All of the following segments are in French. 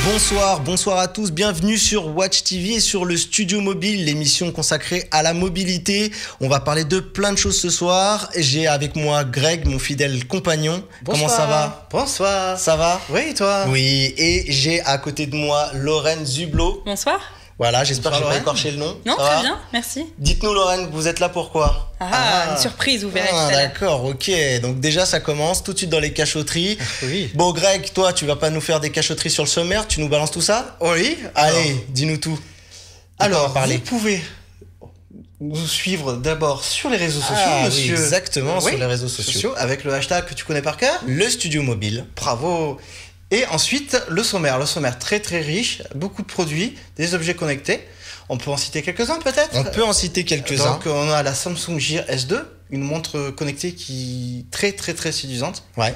Bonsoir à tous, bienvenue sur Watch TV et sur le Studio Mobile, l'émission consacrée à la mobilité. On va parler de plein de choses ce soir. J'ai avec moi Greg, mon fidèle compagnon. Bonsoir. Comment ça va? Bonsoir. Ça va? Oui, et toi? Oui, et j'ai à côté de moi Lorraine Zublo. Bonsoir. Voilà, j'espère que je n'ai pas Lorraine. écorché le nom. Non, Ça très va bien, merci. Dites-nous Lorraine, vous êtes là pourquoi? Une surprise, vous verrez tout à l'heure. D'accord, ok. Donc déjà, ça commence tout de suite dans les cachotteries. Oui. Bon, Greg, toi, tu vas pas nous faire des cachotteries sur le sommaire, tu nous balances tout ça? Oui. Allez, dis-nous tout. Alors, parler. vous pouvez nous suivre d'abord sur les réseaux sociaux, Ah, monsieur. oui, exactement, Oui, sur les réseaux sociaux. avec le hashtag que tu connais par cœur. Le Studio Mobile. Bravo. Et ensuite, le sommaire très très riche, beaucoup de produits, des objets connectés. On peut en citer quelques-uns peut-être? On peut en citer quelques-uns. Donc on a la Samsung Gear S2, une montre connectée qui est très très très séduisante. Ouais.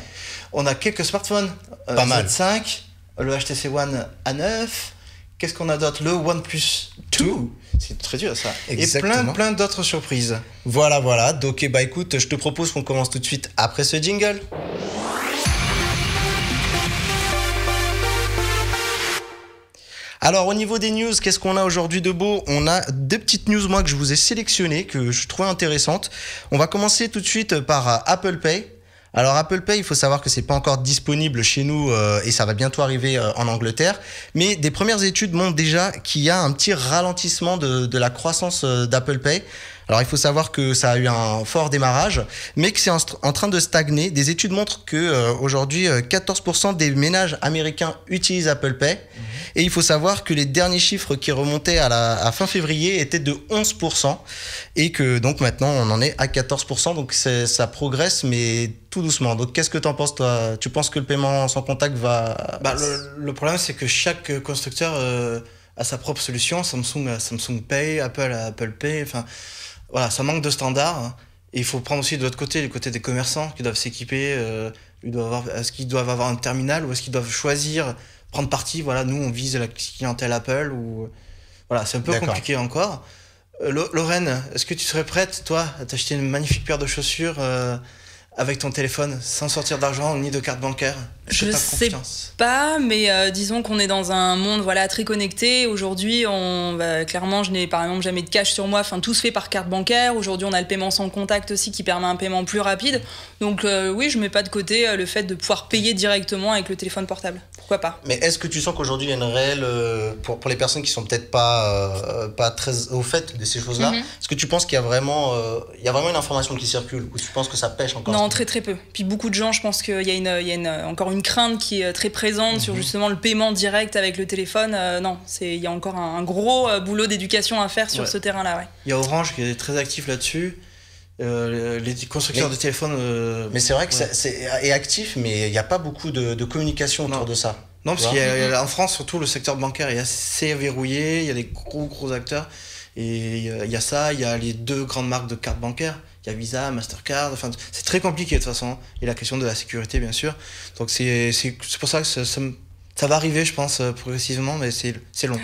On a quelques smartphones, Pas mal. Z5, le HTC One A9. Qu'est-ce qu'on a d'autre? Le OnePlus 2. C'est très dur ça. Exactement. Et plein d'autres surprises. Voilà. Donc, bah écoute, je te propose qu'on commence tout de suite après ce jingle. Alors au niveau des news, qu'est-ce qu'on a aujourd'hui de beau? On a deux petites news moi que je vous ai sélectionnées, que je trouvais intéressantes. On va commencer tout de suite par Apple Pay. Alors Apple Pay, il faut savoir que c'est pas encore disponible chez nous et ça va bientôt arriver en Angleterre. Mais des premières études montrent déjà qu'il y a un petit ralentissement de la croissance d'Apple Pay. Alors il faut savoir que ça a eu un fort démarrage, mais que c'est en train de stagner. Des études montrent que aujourd'hui 14% des ménages américains utilisent Apple Pay. Et il faut savoir que les derniers chiffres qui remontaient à fin février étaient de 11%. Et que donc maintenant on en est à 14%. Donc ça progresse, mais tout doucement. Donc qu'est-ce que tu en penses toi? Tu penses que le paiement sans contact va... Le problème c'est que chaque constructeur a sa propre solution. Samsung a Samsung Pay, Apple a Apple Pay. Enfin voilà, ça manque de standards. Hein. Et il faut prendre aussi de l'autre côté, le côté des commerçants qui doivent s'équiper. Est-ce qu'ils doivent avoir un terminal ou est-ce qu'ils doivent choisir, prendre parti? Voilà, nous on vise la clientèle Apple ou voilà, c'est un peu compliqué encore. Lorraine, est-ce que tu serais prête, toi, à t'acheter une magnifique paire de chaussures avec ton téléphone, sans sortir d'argent ni de carte bancaire? Je sais pas, mais disons qu'on est dans un monde très connecté. Aujourd'hui, clairement, je n'ai par exemple jamais de cash sur moi. Enfin, tout se fait par carte bancaire. Aujourd'hui, on a le paiement sans contact aussi qui permet un paiement plus rapide. Donc oui, je mets pas de côté le fait de pouvoir payer directement avec le téléphone portable. Pourquoi pas? Mais est-ce que tu sens qu'aujourd'hui il y a une réelle pour les personnes qui sont peut-être pas très au fait de ces choses-là, est-ce que tu penses qu'il y a vraiment une information qui circule ou tu penses que ça pêche encore? Non, très peu. Puis beaucoup de gens, je pense qu'il y a encore une crainte qui est très présente sur justement le paiement direct avec le téléphone. Non, il y a encore un gros boulot d'éducation à faire sur ce terrain-là. Ouais. Il y a Orange qui est très actif là-dessus. Les constructeurs de téléphones. Mais c'est vrai que est actif, mais il n'y a pas beaucoup de communication autour de ça. Non, parce qu'en France, surtout, le secteur bancaire est assez verrouillé. Il y a des gros acteurs. Et il y a ça, il y a les deux grandes marques de cartes bancaires. Il y a Visa, Mastercard. Enfin, c'est très compliqué de toute façon. Et la question de la sécurité, bien sûr. Donc c'est pour ça que ça va arriver, je pense, progressivement, mais c'est long.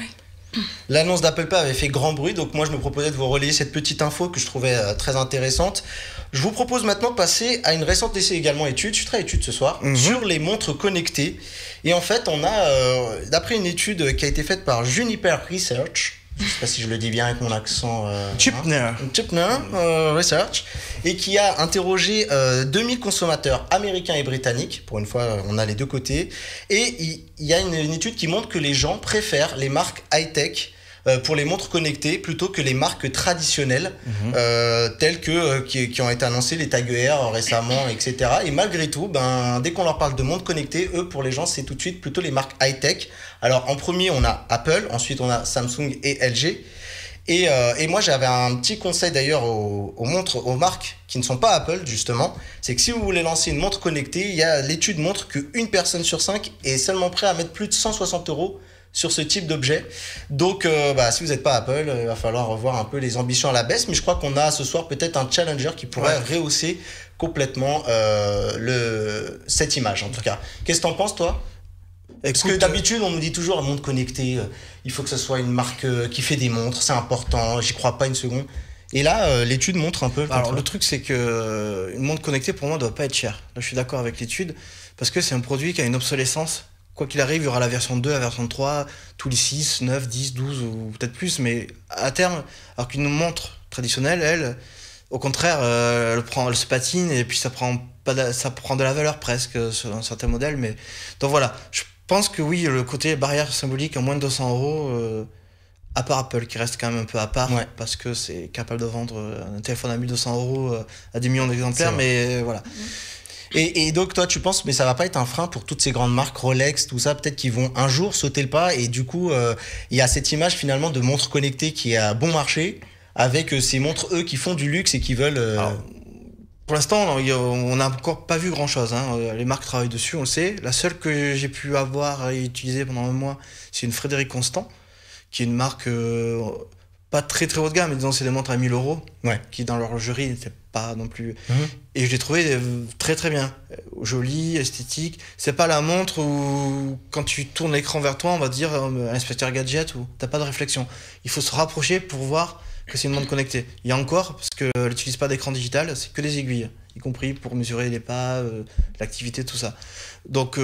L'annonce d'Apple Pay avait fait grand bruit, donc moi je me proposais de vous relayer cette petite info que je trouvais très intéressante. Je vous propose maintenant de passer à une récente étude, je suis très étude ce soir, sur les montres connectées. Et en fait, on a, d'après une étude qui a été faite par Juniper Research, je ne sais pas si je le dis bien avec mon accent. Juniper Research, et qui a interrogé 2000 consommateurs américains et britanniques. Pour une fois, on a les deux côtés. Et il y a une étude qui montre que les gens préfèrent les marques high-tech pour les montres connectées plutôt que les marques traditionnelles telles que qui ont été annoncées, les Tag Heuer récemment, etc. Et malgré tout, dès qu'on leur parle de montres connectées, eux, pour les gens, c'est tout de suite plutôt les marques high-tech. Alors en premier, on a Apple, ensuite on a Samsung et LG. Et moi, j'avais un petit conseil d'ailleurs aux marques qui ne sont pas Apple, justement. C'est que si vous voulez lancer une montre connectée, l'étude montre qu'une personne sur 5 est seulement prête à mettre plus de 160 € sur ce type d'objet. Donc, si vous n'êtes pas Apple, il va falloir revoir un peu les ambitions à la baisse. Mais je crois qu'on a ce soir peut-être un challenger qui pourrait rehausser complètement cette image, en tout cas. Qu'est-ce que t'en penses, toi? Parce que d'habitude, on nous dit toujours, la montre connectée, il faut que ce soit une marque qui fait des montres, c'est important, j'y crois pas une seconde. Et là, l'étude montre un peu... Alors, le truc, c'est que une montre connectée, pour moi, ne doit pas être chère. Là, je suis d'accord avec l'étude, parce que c'est un produit qui a une obsolescence quoi qu'il arrive, il y aura la version 2, la version 3, tous les 6, 9, 10, 12 ou peut-être plus, mais à terme, alors qu'une montre traditionnelle, elle, au contraire, elle se patine et puis ça prend de la valeur presque sur un certain modèle. Mais donc voilà, je pense que oui, le côté barrière symbolique à moins de 200 €, à part Apple qui reste quand même un peu à part, parce que c'est capable de vendre un téléphone à 1200 € à des millions d'exemplaires, mais voilà. Et donc toi tu penses, mais ça va pas être un frein pour toutes ces grandes marques, Rolex, tout ça, peut-être qu'ils vont un jour sauter le pas, et du coup il y a cette image finalement de montre connectée qui est à bon marché, avec ces montres eux qui font du luxe et qui veulent... Alors, pour l'instant on n'a encore pas vu grand chose, hein. Les marques travaillent dessus, on le sait. La seule que j'ai pu avoir et utiliser pendant un mois, c'est une Frédéric Constant, qui est une marque pas très très haut de gamme, mais disons c'est des montres à 1000 €, qui dans l'horlogerie n'étaient pas non plus... Et je l'ai trouvé très très bien, jolie, esthétique. C'est pas la montre où quand tu tournes l'écran vers toi, on va dire inspecteur gadget, où t'as pas de réflexion. Il faut se rapprocher pour voir que c'est une montre connectée. Il y a encore, parce qu'elle n'utilise pas d'écran digital, c'est que des aiguilles, y compris pour mesurer les pas, l'activité, tout ça. Donc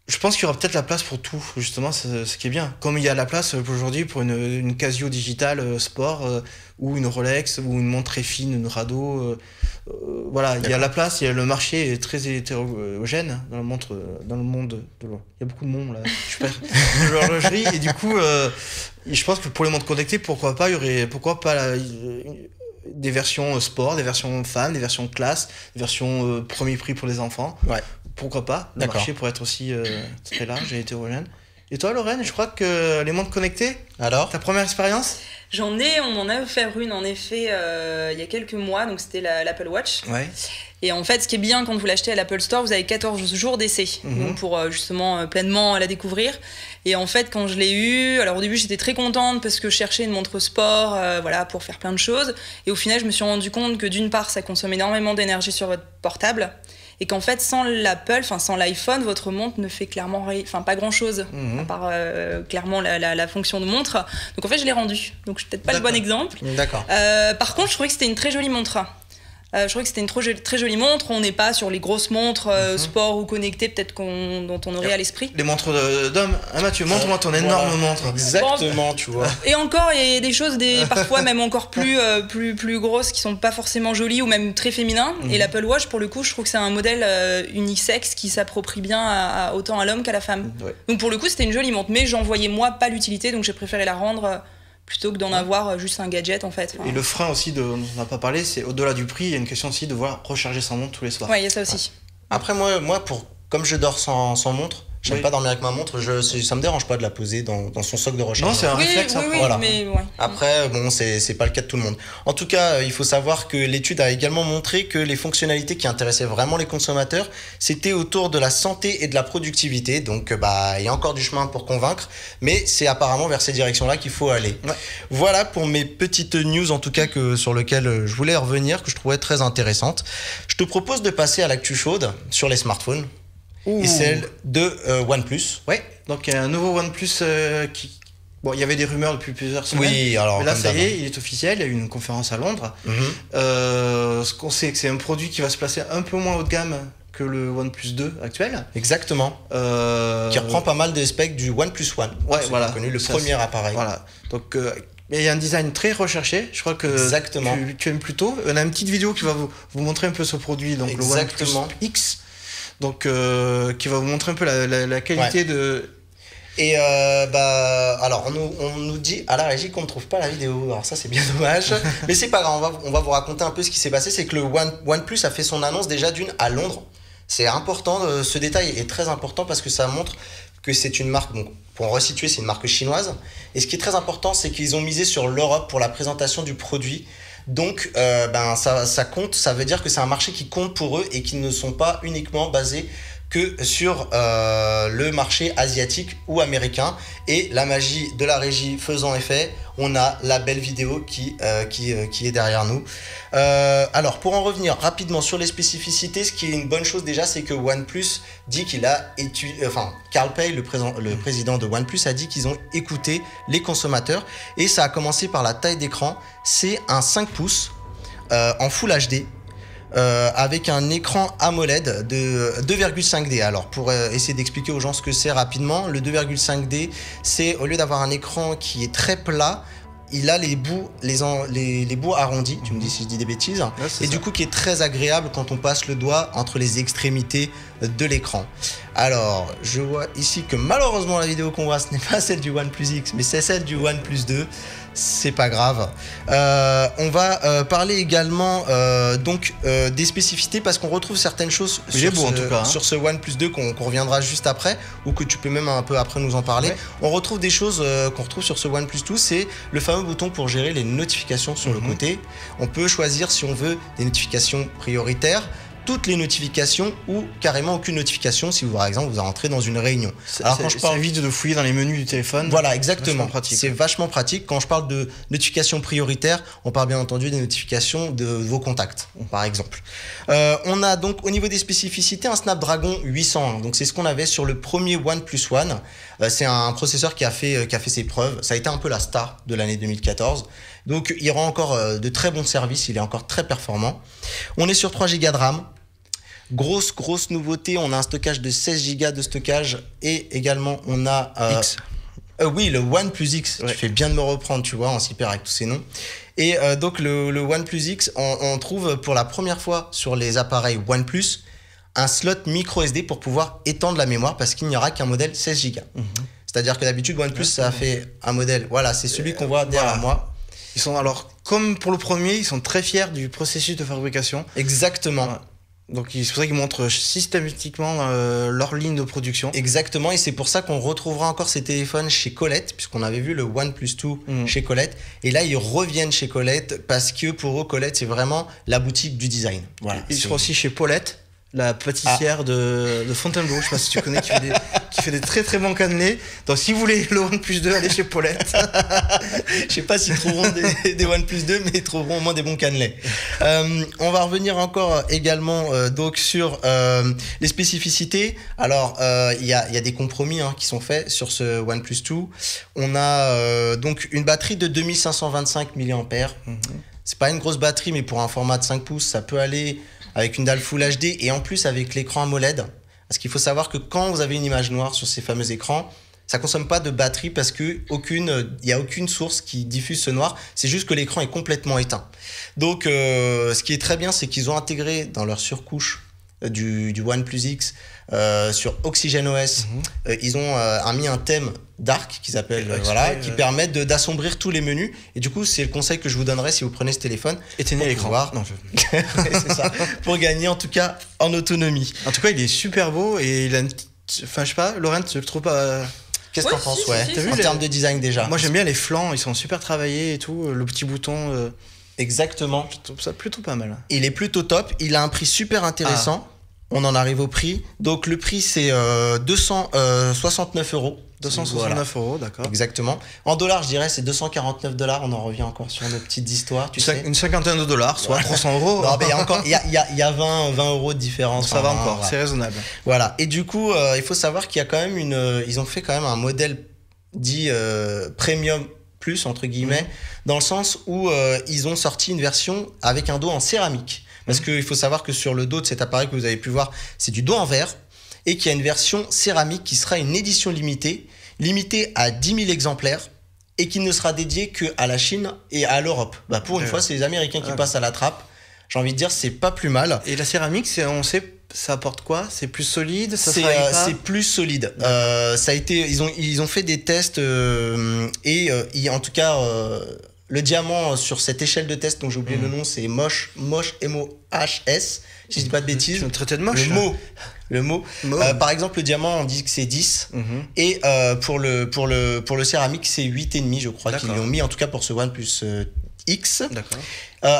je pense qu'il y aura peut-être la place pour tout, justement, ce qui est bien. Comme il y a la place aujourd'hui pour une Casio digitale sport, ou une Rolex, ou une montre très fine, une Rado. Voilà, il y a la place, le marché est très hétérogène dans le monde de l'horlogerie. Il y a beaucoup de monde là, je perds de l'horlogerie, et du coup, je pense que pour les montres connectées, pourquoi pas des versions sport, des versions femmes, des versions classe, des versions premier prix pour les enfants. Pourquoi pas, le marché pourrait être aussi très large et hétérogène. Et toi Lorraine, je crois que les montres connectées, alors ta première expérience? On en a offert une en effet il y a quelques mois, donc c'était l'Apple Watch. Et en fait, ce qui est bien quand vous l'achetez à l'Apple Store, vous avez 14 jours d'essai, donc pour justement pleinement la découvrir. Et en fait, quand je l'ai eue, alors au début j'étais très contente parce que je cherchais une montre sport, pour faire plein de choses. Et au final, je me suis rendu compte que d'une part, ça consomme énormément d'énergie sur votre portable. Et qu'en fait, sans l'iPhone, votre montre ne fait clairement pas grand-chose, à part clairement la fonction de montre. Donc en fait, je l'ai rendue. Donc je suis peut-être pas le bon exemple. Par contre, je trouvais que c'était une très jolie montre. Je trouvais que c'était une très jolie montre. On n'est pas sur les grosses montres sport ou connectées, peut-être dont on aurait à l'esprit. Les montres d'hommes. Ah Mathieu, montre-moi ton énorme montre. Exactement, tu vois. Et encore, il y a des choses, parfois même encore plus grosses, qui sont pas forcément jolies ou même très féminins. Et l'Apple Watch, pour le coup, je trouve que c'est un modèle unisexe qui s'approprie bien autant à l'homme qu'à la femme. Donc pour le coup, c'était une jolie montre, mais j'en voyais moi pas l'utilité, donc j'ai préféré la rendre. Plutôt que d'en avoir juste un gadget en fait. Et le frein aussi, dont on n'a pas parlé, c'est au-delà du prix, il y a une question aussi de voir recharger sa montre tous les soirs. Ouais, il y a ça aussi. Après moi comme je dors sans montre, j'aime pas dormir avec ma montre, ça me dérange pas de la poser dans son socle de recharge. Non, c'est un réflexe. Voilà. Mais Après, bon, c'est pas le cas de tout le monde. En tout cas, il faut savoir que l'étude a également montré que les fonctionnalités qui intéressaient vraiment les consommateurs, c'était autour de la santé et de la productivité. Donc, il y a encore du chemin pour convaincre, mais c'est apparemment vers ces directions-là qu'il faut aller. Voilà pour mes petites news, en tout cas sur lesquelles je voulais revenir, que je trouvais très intéressantes. Je te propose de passer à l'actu chaude sur les smartphones. Et celle de OnePlus. Donc il y a un nouveau OnePlus qui... Bon, il y avait des rumeurs depuis plusieurs semaines. Oui, alors... Mais là, ça y est, il est officiel. Il y a eu une conférence à Londres. Ce qu'on sait, c'est un produit qui va se placer un peu moins haut de gamme que le OnePlus 2 actuel. Exactement. Qui reprend pas mal des specs du OnePlus One. Voilà. Connu le premier appareil. Voilà. Donc... il y a un design très recherché, je crois que tu aimes plutôt. On a une petite vidéo qui va vous montrer un peu ce produit, donc le OnePlus X. Donc qui va vous montrer un peu la qualité de... Et alors on nous dit à la régie qu'on ne trouve pas la vidéo, alors ça c'est bien dommage, mais c'est pas grave, on va vous raconter un peu ce qui s'est passé. C'est que le OnePlus a fait son annonce déjà à Londres. C'est important, ce détail est très important parce que ça montre que c'est une marque, donc pour resituer, c'est une marque chinoise, et ce qui est très important, c'est qu'ils ont misé sur l'Europe pour la présentation du produit. Donc ça compte, ça veut dire que c'est un marché qui compte pour eux et qui ne sont pas uniquement basés que sur le marché asiatique ou américain. Et la magie de la régie faisant effet, on a la belle vidéo qui est derrière nous. Alors pour en revenir rapidement sur les spécificités, ce qui est une bonne chose déjà, c'est que OnePlus dit qu'il a étudié, Carl Pei, le président de OnePlus, a dit qu'ils ont écouté les consommateurs, et ça a commencé par la taille d'écran. C'est un 5 pouces en Full HD. avec un écran AMOLED de 2,5D. Alors pour essayer d'expliquer aux gens ce que c'est rapidement, le 2,5D, c'est au lieu d'avoir un écran qui est très plat, il a les bouts arrondis, tu me dis si je dis des bêtises, et du coup qui est très agréable quand on passe le doigt entre les extrémités de l'écran. Alors, je vois ici que malheureusement la vidéo qu'on voit, ce n'est pas celle du OnePlus X, mais c'est celle du OnePlus 2. C'est pas grave. On va parler également des spécificités parce qu'on retrouve certaines choses sur ce OnePlus 2 qu'on reviendra juste après ou que tu peux même un peu après nous en parler. Ouais. On retrouve des choses qu'on retrouve sur ce OnePlus 2, c'est le fameux bouton pour gérer les notifications sur le côté. On peut choisir si on veut des notifications prioritaires, toutes les notifications ou carrément aucune notification si vous, par exemple, vous rentrez dans une réunion. Alors quand je parle vite de fouiller dans les menus du téléphone. Voilà, exactement. C'est vachement pratique. Quand je parle de notifications prioritaires, on parle bien entendu des notifications de vos contacts, par exemple. On a donc au niveau des spécificités un Snapdragon 801. Donc c'est ce qu'on avait sur le premier OnePlus One. C'est un processeur qui a fait ses preuves. Ça a été un peu la star de l'année 2014. Donc il rend encore de très bons services. Il est encore très performant. On est sur 3 Go de RAM. Grosse nouveauté, on a un stockage de 16 Go de stockage et également on a oui, le OnePlus X. Ouais. Tu fais bien de me reprendre, tu vois, on s'y perd avec tous ces noms. Et donc le OnePlus X, on trouve pour la première fois sur les appareils OnePlus un slot micro SD pour pouvoir étendre la mémoire parce qu'il n'y aura qu'un modèle 16 Go. C'est-à-dire que d'habitude OnePlus ça a fait un modèle, voilà, c'est celui qu'on voit derrière moi. Ils sont alors comme pour le premier, ils sont très fiers du processus de fabrication. Exactement. Ouais. Donc c'est pour ça qu'ils montrent systématiquement leur ligne de production. Exactement, et c'est pour ça qu'on retrouvera encore ces téléphones chez Colette, puisqu'on avait vu le OnePlus 2 chez Colette, et là ils reviennent chez Colette parce que pour eux Colette c'est vraiment la boutique du design. Voilà. Ils seront aussi chez Paulette, la pâtissière de Fontainebleau, je sais pas si tu connais, qui fait des très très bons cannelés. Donc si vous voulez le OnePlus 2, allez chez Paulette. Je sais pas s'ils trouveront des OnePlus 2, mais ils trouveront au moins des bons cannelés. On va revenir encore également donc sur les spécificités. Alors il y a des compromis qui sont faits sur ce OnePlus 2. On a donc une batterie de 2525 mAh. C'est pas une grosse batterie, mais pour un format de 5 pouces, ça peut aller avec une dalle Full HD et en plus avec l'écran AMOLED. Parce qu'il faut savoir que quand vous avez une image noire sur ces fameux écrans, ça consomme pas de batterie parce que il y a aucune source qui diffuse ce noir. C'est juste que l'écran est complètement éteint. Donc, ce qui est très bien, c'est qu'ils ont intégré dans leur surcouche du OnePlus X sur OxygenOS, ils ont mis un thème dark qu'ils appellent, qui permet d'assombrir tous les menus. Et du coup, c'est le conseil que je vous donnerais si vous prenez ce téléphone. Éteignez l'écran. C'est ça. Pour gagner en tout cas en autonomie. En tout cas, il est super beau et il a une petite... Enfin, je sais pas, Laurent, tu le trouves pas... Qu'est-ce que t'en penses, en termes de design déjà? Moi, j'aime bien les flancs, ils sont super travaillés et tout. Le petit bouton... Exactement. Je trouve ça plutôt pas mal. Il est plutôt top. Il a un prix super intéressant. On en arrive au prix. Donc le prix c'est 269 €. 269 €, d'accord. Exactement. En dollars, je dirais c'est 249 $. On en revient encore sur nos petites histoires. Tu sais. Une cinquantaine de dollars, soit 300 €. Non, mais il y a 20 € de différence. Ça va encore, c'est raisonnable. Voilà. Et du coup, il faut savoir qu'il y a quand même ils ont fait quand même un modèle dit premium plus entre guillemets, dans le sens où ils ont sorti une version avec un dos en céramique. Parce qu'il faut savoir que sur le dos de cet appareil que vous avez pu voir, c'est du dos en verre et qu'il y a une version céramique qui sera une édition limitée à 10 000 exemplaires et qui ne sera dédiée qu'à la Chine et à l'Europe. Bah pour une fois, c'est les Américains qui passent à la trappe. J'ai envie de dire, c'est pas plus mal. Et la céramique, on sait, ça apporte quoi? C'est plus solide? C'est plus solide. Ça a été, ils ont fait des tests en tout cas... le diamant sur cette échelle de test, dont j'ai oublié le nom, c'est Mosh, M-O-H-S, si je dis pas de bêtises. Tu me traitais de moche. Le mot. Par exemple, le diamant, on dit que c'est 10. Et pour le céramique, c'est 8,5, je crois qu'ils l'ont mis, en tout cas pour ce OnePlus X. D'accord.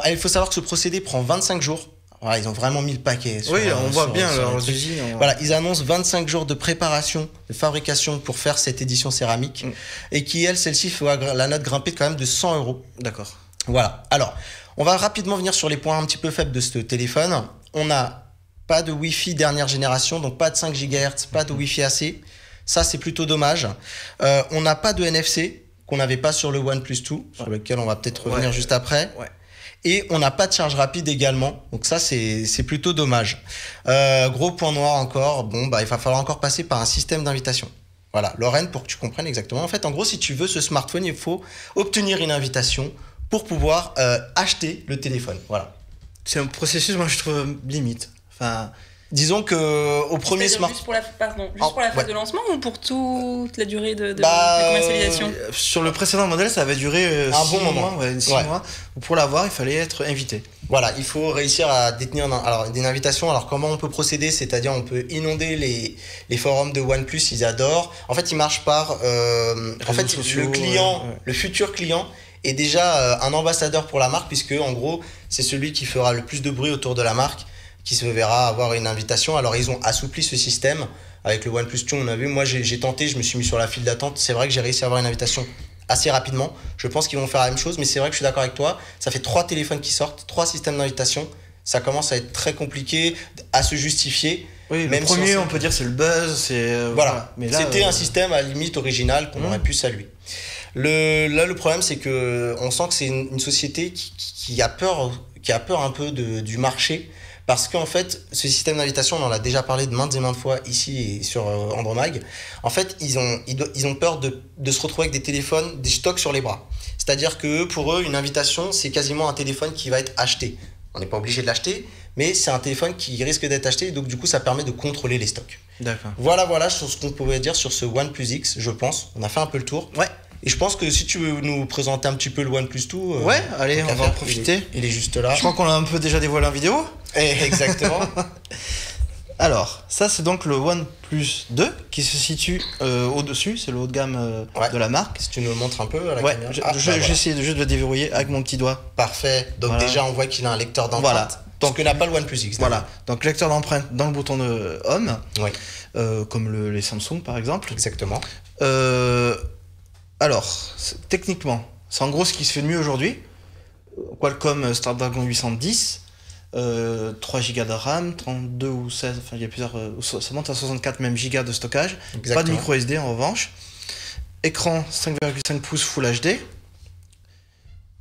Il faut savoir que ce procédé prend 25 jours. Voilà, ils ont vraiment mis le paquet. On voit bien leurs usines. Voilà, ils annoncent 25 jours de préparation, de fabrication pour faire cette édition céramique. Et celle-ci fait la note grimper quand même de 100 €. D'accord. Voilà. Alors, on va rapidement venir sur les points un petit peu faibles de ce téléphone. On n'a pas de Wi-Fi dernière génération, donc pas de 5 GHz, pas de Wi-Fi AC. Ça, c'est plutôt dommage. On n'a pas de NFC, qu'on n'avait pas sur le OnePlus 2, sur lequel on va peut-être revenir juste après. Et on n'a pas de charge rapide également. Donc ça, c'est plutôt dommage. Gros point noir encore. Bon, bah, il va falloir encore passer par un système d'invitation. Voilà, Lorraine, pour que tu comprennes exactement. En fait, en gros, si tu veux ce smartphone, il faut obtenir une invitation pour pouvoir acheter le téléphone. Voilà. C'est un processus, moi, je trouve limite. Enfin, disons que au premier smartphone. Juste pour la phase de lancement ou pour toute la durée de commercialisation sur le précédent modèle, ça avait duré un bon moment. 6 mois. Pour l'avoir, il fallait être invité. Voilà, il faut réussir à détenir une invitation. Alors, comment on peut procéder? C'est-à-dire, on peut inonder les forums de OnePlus, ils adorent. En fait, ils marchent par. En fait, sociaux, le futur client est déjà un ambassadeur pour la marque, puisque, en gros, c'est celui qui fera le plus de bruit autour de la marque, qui se verra avoir une invitation. Alors, ils ont assoupli ce système avec le OnePlus 2, on a vu. Moi, j'ai tenté, je me suis mis sur la file d'attente. C'est vrai que j'ai réussi à avoir une invitation assez rapidement. Je pense qu'ils vont faire la même chose, mais c'est vrai que je suis d'accord avec toi. Ça fait 3 téléphones qui sortent, 3 systèmes d'invitation. Ça commence à être très compliqué à se justifier. Oui, même le premier, on peut dire, c'est le buzz. Voilà. Mais là, c'était un système à la limite original qu'on aurait pu saluer. Là, le problème, c'est qu'on sent que c'est une société qui a peur un peu du marché. Parce qu'en fait, ce système d'invitation, on en a déjà parlé de maintes et maintes fois ici et sur Andromag. En fait, ils ont peur de se retrouver avec des téléphones, des stocks sur les bras. C'est-à-dire que pour eux, une invitation, c'est quasiment un téléphone qui va être acheté. On n'est pas obligé de l'acheter, mais c'est un téléphone qui risque d'être acheté. Donc du coup, ça permet de contrôler les stocks. D'accord. Voilà sur ce qu'on pouvait dire sur ce OnePlus X, je pense. On a fait un peu le tour. Ouais. Et je pense que si tu veux nous présenter un petit peu le OnePlus 2... ouais, allez, on va en profiter. Il est juste là. Je crois qu'on l'a un peu déjà dévoilé en vidéo. Exactement. Alors, ça c'est donc le OnePlus 2 qui se situe au-dessus, c'est le haut de gamme de la marque. Si tu nous le montres un peu à la caméra. J'ai essayé juste de le déverrouiller avec mon petit doigt. Parfait, donc déjà on voit qu'il a un lecteur d'empreinte. Voilà. Donc il n'a pas le OnePlus X. Voilà, donc lecteur d'empreinte dans le bouton de Home, comme les Samsung par exemple. Exactement. Alors, techniquement, c'est en gros ce qui se fait de mieux aujourd'hui. Qualcomm Snapdragon 810, 3 Go de RAM, 32 ou 16, enfin il y a plusieurs, ça monte à 64 même gigas de stockage. Exactement. Pas de micro SD en revanche. Écran 5,5 pouces Full HD.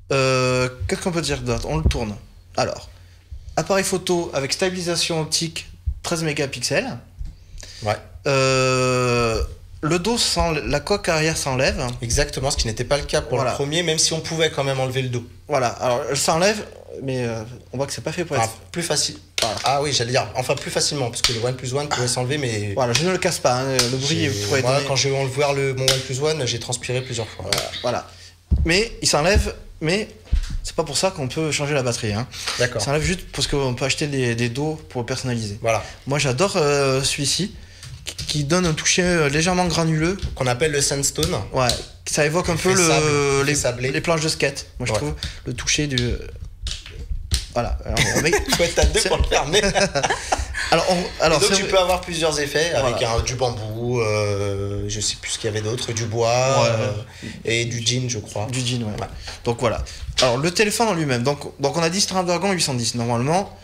Qu'est-ce qu'on peut dire d'autre? On le tourne. Alors, appareil photo avec stabilisation optique 13 mégapixels. Ouais. Le dos, la coque arrière s'enlève. Exactement, ce qui n'était pas le cas pour le premier, même si on pouvait quand même enlever le dos. Voilà, alors elle s'enlève, mais on voit que c'est pas fait pour être plus facile. Voilà. Ah oui, j'allais dire, enfin plus facilement, parce que le OnePlus One pouvait s'enlever, mais. Voilà, je ne le casse pas, hein, le bruit pourrait être. Moi, quand j'ai ouvert mon OnePlus One, j'ai transpiré plusieurs fois. Voilà. Mais il s'enlève, mais c'est pas pour ça qu'on peut changer la batterie. Hein. D'accord. Il s'enlève juste parce qu'on peut acheter des dos pour personnaliser. Voilà. Moi j'adore celui-ci, qui donne un toucher légèrement granuleux. Qu'on appelle le sandstone. Ouais, ça évoque un peu les planches de skate. Moi je trouve le toucher du... Voilà. Il faut être à deux pour le fermer. Alors donc tu peux avoir plusieurs effets avec du bambou, je sais plus ce qu'il y avait d'autre, du bois et du jean, je crois. Du jean, ouais. Donc voilà. Alors le téléphone en lui-même. Donc on a dit Snapdragon 810. Normalement,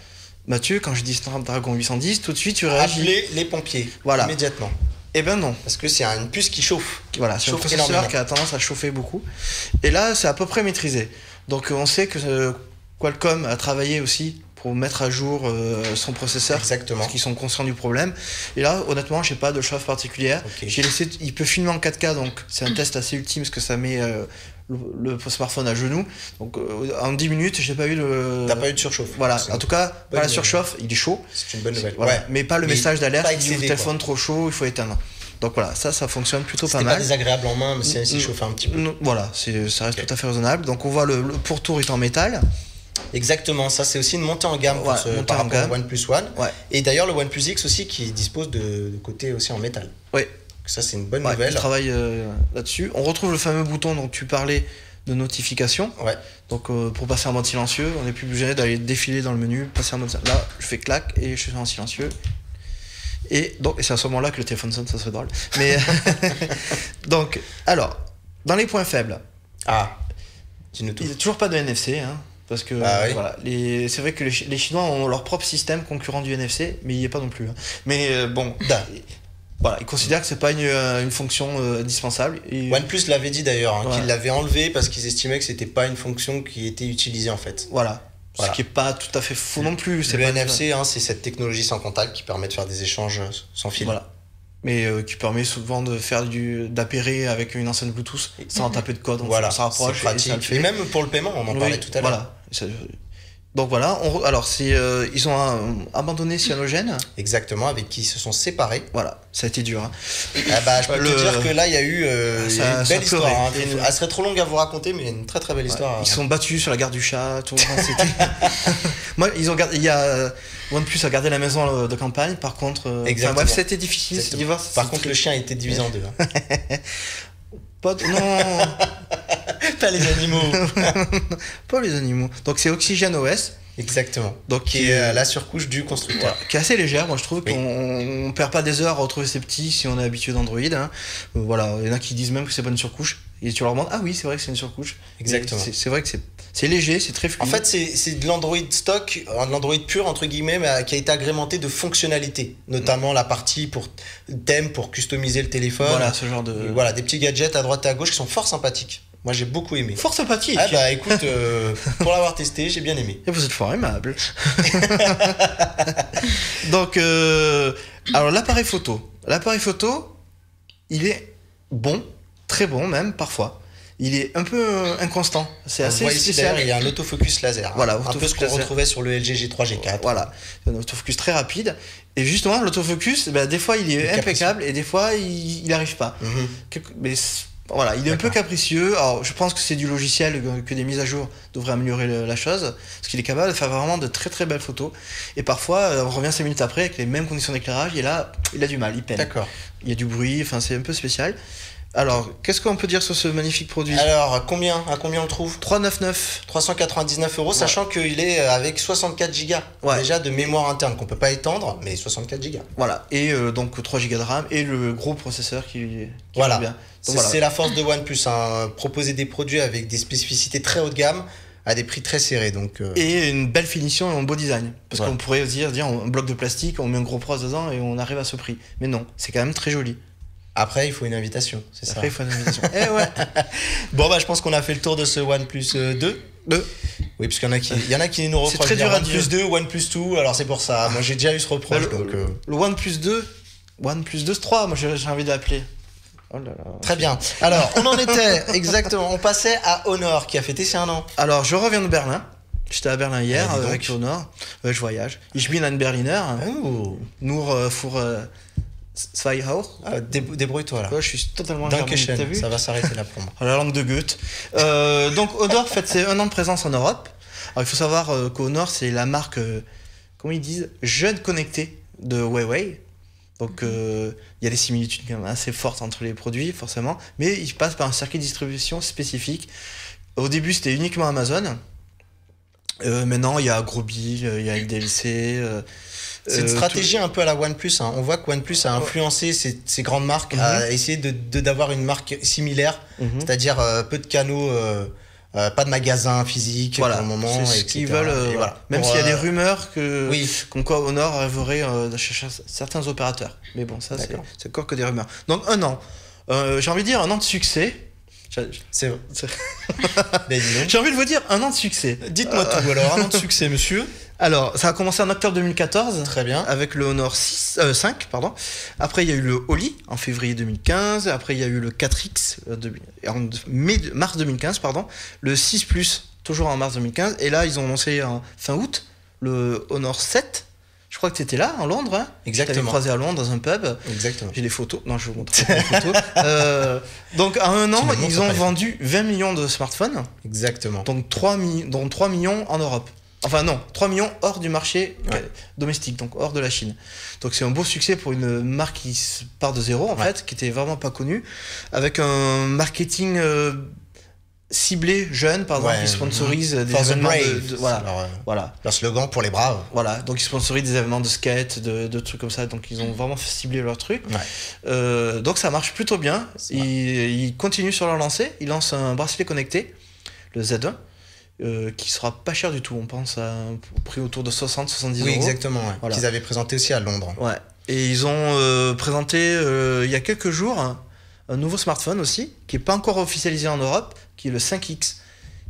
Mathieu, quand je dis Snapdragon 810, tout de suite tu réagis. Appeler les pompiers immédiatement. Eh ben non. Parce que c'est une puce qui chauffe. Voilà, c'est un processeur qui a tendance à chauffer beaucoup. Et là, c'est à peu près maîtrisé. Donc on sait que Qualcomm a travaillé aussi pour mettre à jour son processeur. Exactement. Parce qu'ils sont conscients du problème. Et là, honnêtement, je n'ai pas de chauffe particulière. Okay. J'ai laissé, il peut filmer en 4K, donc c'est un test assez ultime parce que ça met le smartphone à genoux. Donc en 10 minutes, j'ai pas eu de... T'as pas eu de surchauffe. Voilà, en tout cas, pas la surchauffe, il est chaud. C'est une bonne nouvelle. Voilà. Mais pas le message d'alerte qui dit le téléphone trop chaud, il faut éteindre. Donc voilà, ça fonctionne plutôt pas mal. C'est pas désagréable en main, mais c'est chauffé un petit peu. Voilà, ça reste tout à fait raisonnable. Donc on voit le pourtour est en métal. Exactement, ça c'est aussi une montée en gamme par rapport au OnePlus One. Ouais. Et d'ailleurs le OnePlus X aussi qui dispose de côté aussi en métal. Oui. Ça c'est une bonne nouvelle. Je travaille là-dessus. On retrouve le fameux bouton dont tu parlais de notification. Ouais. Donc pour passer en mode silencieux, on n'est plus obligé d'aller défiler dans le menu, passer en mode silencieux. Là, je fais clac et je suis en silencieux. Et donc c'est à ce moment-là que le téléphone sonne, ça serait drôle. Mais donc, alors, dans les points faibles. Dis-nous tout. Il n'y a toujours pas de NFC, hein. Parce que voilà, c'est vrai que les Chinois ont leur propre système concurrent du NFC, mais il n'y est pas non plus. Hein. Mais bon, voilà, ils considèrent que c'est pas une fonction indispensable. Et... OnePlus l'avait dit d'ailleurs, qu'il l'avait enlevé parce qu'ils estimaient que c'était pas une fonction qui était utilisée en fait. Voilà. Ce qui est pas tout à fait faux non plus. Le NFC, c'est cette technologie sans contact qui permet de faire des échanges sans fil. Voilà. Mais qui permet souvent de faire d'appairer avec une enceinte Bluetooth sans taper de code. Voilà, ça rapproche c'est pratique. Et ça le fait. Et même pour le paiement, on en parlait tout à l'heure. Voilà. Donc voilà, alors ils ont abandonné Cyanogen. Exactement, avec qui ils se sont séparés. Voilà, ça a été dur. Hein. Je peux te dire que là, il y a eu une belle histoire. Elle serait trop longue à vous raconter, mais une très très belle histoire. Ils se sont battus sur la gare du chat. Tout. Moi, OnePlus a gardé la maison de campagne, par contre. Exactement. Ça a été difficile. Par contre, le chien a été divisé en deux. Non. Pas les animaux. Pas les animaux. Donc c'est Oxygen OS. Exactement. Donc qui est la surcouche du constructeur. Qui est assez légère. Moi je trouve qu'on perd pas des heures à retrouver ces petits si on est habitué d'Android. Hein. Voilà, il y en a qui disent même que c'est pas une surcouche. Et tu leur demandes, ah oui, c'est vrai que c'est une surcouche. Exactement. C'est vrai que c'est léger, c'est très fluide. En fait, c'est de l'Android stock, de l'Android pur, entre guillemets, mais qui a été agrémenté de fonctionnalités. Notamment la partie pour thème, pour customiser le téléphone. Voilà, ce genre de. Voilà, des petits gadgets à droite et à gauche qui sont fort sympathiques. Moi, j'ai beaucoup aimé. Fort sympathique. Écoute, pour l'avoir testé, j'ai bien aimé. Et vous êtes fort aimable. Donc, alors l'appareil photo. L'appareil photo, il est bon, très bon même, parfois. Il est un peu inconstant. C'est assez spécial. Il y a un autofocus laser. Voilà, un peu ce qu'on retrouvait sur le LG G3, G4. Voilà, un autofocus très rapide. Et justement, l'autofocus, des fois, il est impeccable et des fois, il n'arrive pas. Mais voilà, il est un peu capricieux. Alors, je pense que c'est du logiciel, que des mises à jour devraient améliorer la chose, parce qu'il est capable de faire vraiment de très très belles photos. Et parfois, on revient 5 minutes après avec les mêmes conditions d'éclairage, et là, il a du mal, il peine. D'accord. Il y a du bruit, c'est un peu spécial. Alors, qu'est-ce qu'on peut dire sur ce magnifique produit ? Alors, à combien on le trouve ? 399. 399 €, sachant qu'il est avec 64 Go déjà de mémoire interne qu'on peut pas étendre, mais 64 Go. Voilà, et donc 3 Go de RAM et le gros processeur qui voilà. va bien. C'est la force de OnePlus, proposer des produits avec des spécificités très haut de gamme à des prix très serrés. Donc, et une belle finition et un beau design. Parce qu'on pourrait dire, un bloc de plastique, on met un gros pros dedans et on arrive à ce prix. Mais non, c'est quand même très joli. Après, il faut une invitation, c'est ça. Après, il faut une invitation. Ouais. Bon, je pense qu'on a fait le tour de ce OnePlus 2. Oui, parce qu'il y en a qui nous reprochent de OnePlus 2, OnePlus 2, alors c'est pour ça. Moi, j'ai déjà eu ce reproche. Le OnePlus 2, OnePlus 2 3, moi j'ai envie d'appeler. Oh là là. Très bien. Alors, on en était, exactement. On passait à Honor, qui a fêté ses 1 an. Alors, je reviens de Berlin. J'étais à Berlin hier avec Honor. Je voyage. Ich bin ein Berliner. Nur für 2 Hauch. Débrouille-toi là. Je suis totalement Dankeschön, t'as vu ? Ça va s'arrêter là pour moi. La langue de Goethe. Donc Honor fête ses 1 an de présence en Europe. Alors il faut savoir qu'Honor c'est la marque, comment ils disent, jeune connectée de Huawei. Donc il y a des similitudes quand même assez fortes entre les produits forcément, mais ils passent par un circuit de distribution spécifique. Au début c'était uniquement Amazon. Maintenant il y a Grobil, il y a LDLC. C'est une stratégie un peu à la OnePlus. On voit que OnePlus a influencé ces grandes marques à essayer d'avoir une marque similaire, c'est-à-dire peu de canaux, pas de magasins physiques pour le moment. C'est ce qu'ils veulent. Même s'il y a des rumeurs comme quoi Honor arriverait à chercher certains opérateurs. Mais bon, ça c'est encore que des rumeurs. Donc 1 an. J'ai envie de dire 1 an de succès. J'ai envie de vous dire 1 an de succès. Dites-moi tout alors, 1 an de succès, monsieur. Alors, ça a commencé en octobre 2014. Très bien. Avec le Honor 5, pardon. Après, il y a eu le Oli en février 2015. Après, il y a eu le 4X en mars 2015, pardon. Le 6 Plus, toujours en mars 2015. Et là, ils ont lancé en fin août le Honor 7. Je crois que tu étais là, en Londres. Hein. Exactement. Tu t'avais croisé à Londres dans un pub. Exactement. J'ai des photos. Non, je vais vous montrer les photos. Donc, en 1 an, ils ont vendu 20 millions de smartphones. Exactement. Donc, 3 millions en Europe. Enfin non, 3 millions hors du marché domestique, donc hors de la Chine. Donc c'est un beau succès pour une marque qui part de zéro en fait, qui était vraiment pas connue, avec un marketing ciblé jeune, par exemple, qui sponsorise des événements leur slogan pour les braves. Voilà, donc ils sponsorisent des événements de skate, de trucs comme ça, donc ils ont vraiment ciblé leur truc. Donc ça marche plutôt bien. Ils continuent sur leur lancée, ils lancent un bracelet connecté, le Z1. Qui sera pas cher du tout, on pense à un prix autour de 60-70 €. Oui, exactement, voilà. Qu'ils avaient présenté aussi à Londres. Ouais. Et ils ont présenté il y a quelques jours un nouveau smartphone aussi, qui n'est pas encore officialisé en Europe, qui est le 5X,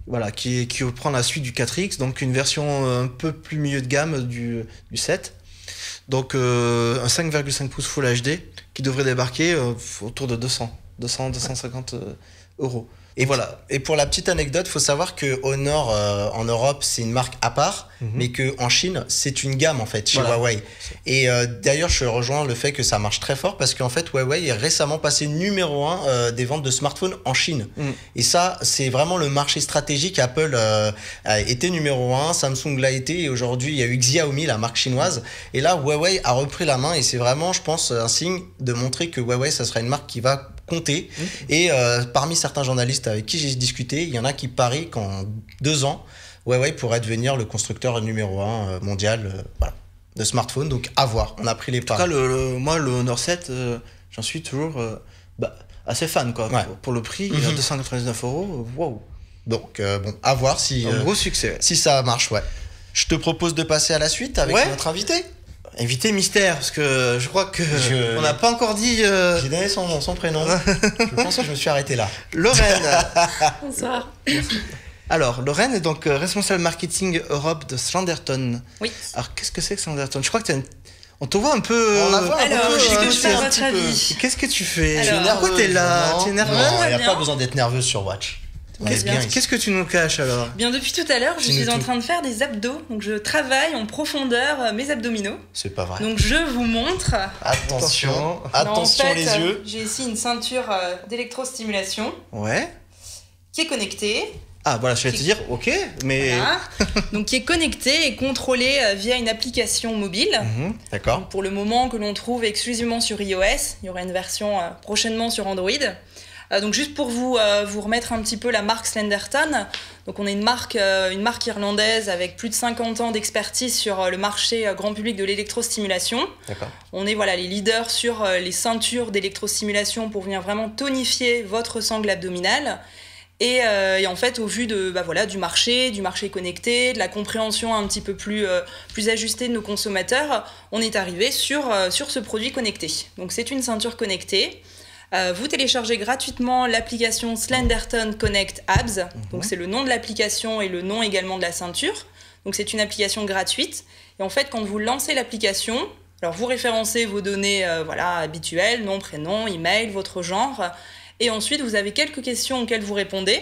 Voilà, qui reprend la suite du 4X, donc une version un peu plus milieu de gamme du 7. Donc un 5,5 pouces Full HD qui devrait débarquer autour de 250 euros. Et voilà. Et pour la petite anecdote, il faut savoir que Honor en Europe, c'est une marque à part, mais qu'en Chine, c'est une gamme en fait chez Huawei. Et d'ailleurs, je rejoins le fait que ça marche très fort parce qu'en fait, Huawei est récemment passé numéro 1 des ventes de smartphones en Chine. Et ça, c'est vraiment le marché stratégique. Apple a été numéro 1, Samsung l'a été, et aujourd'hui, il y a eu Xiaomi, la marque chinoise. Et là, Huawei a repris la main et c'est vraiment, je pense, un signe de montrer que Huawei, ça sera une marque qui va compter. Et parmi certains journalistes avec qui j'ai discuté, il y en a qui parient qu'en 2 ans, Huawei pourrait devenir le constructeur numéro 1 mondial de smartphones. Donc à voir, on a pris les paris. En tout cas, moi, le Honor 7, j'en suis toujours assez fan. Quoi. Pour le prix, il est à 299 euros. Wow. Donc bon, à voir si, un gros succès. Si ça marche. Je te propose de passer à la suite avec notre invité. Invité mystère, parce que je crois que on n'a pas encore dit... J'ai donné son prénom. Je pense que je me suis arrêté là. Lorraine. Bonsoir. Alors, Lorraine est donc responsable marketing Europe de Slenderton. Oui. Alors, qu'est-ce que c'est que Slenderton ? Je crois que on te voit un peu... On la voit alors, un peu, qu'est-ce que je fais à votre avis ? Qu'est-ce que tu fais ? Alors, pourquoi t'es là ? T'es nerveuse ? Non, il n'y a bien. pas besoin d'être nerveuse sur Watch. Qu'est-ce que tu nous caches alors ? Bien, depuis tout à l'heure, je suis en train de faire des abdos. Donc, je travaille en profondeur mes abdominaux. C'est pas vrai. Donc, je vous montre. Attention En fait, les yeux. J'ai ici une ceinture d'électrostimulation Ouais. qui est connectée. Ah, voilà, je vais te dire, ok, mais... Voilà. Donc, qui est connectée et contrôlée via une application mobile. D'accord. Pour le moment, que l'on trouve exclusivement sur iOS. Il y aura une version prochainement sur Android. Donc juste pour vous remettre un petit peu la marque Slenderton, donc on est une marque irlandaise avec plus de 50 ans d'expertise sur le marché grand public de l'électrostimulation. D'accord. On est les leaders sur les ceintures d'électrostimulation pour venir vraiment tonifier votre sangle abdominale. Et en fait, au vu du marché connecté, de la compréhension un petit peu plus ajustée de nos consommateurs, on est arrivé sur ce produit connecté. Donc c'est une ceinture connectée. Vous téléchargez gratuitement l'application Slenderton Connect Abs. Donc c'est le nom de l'application et le nom également de la ceinture. Donc c'est une application gratuite. Et en fait, quand vous lancez l'application, alors vous référencez vos données habituelles, nom, prénom, email, votre genre. Et ensuite, vous avez quelques questions auxquelles vous répondez.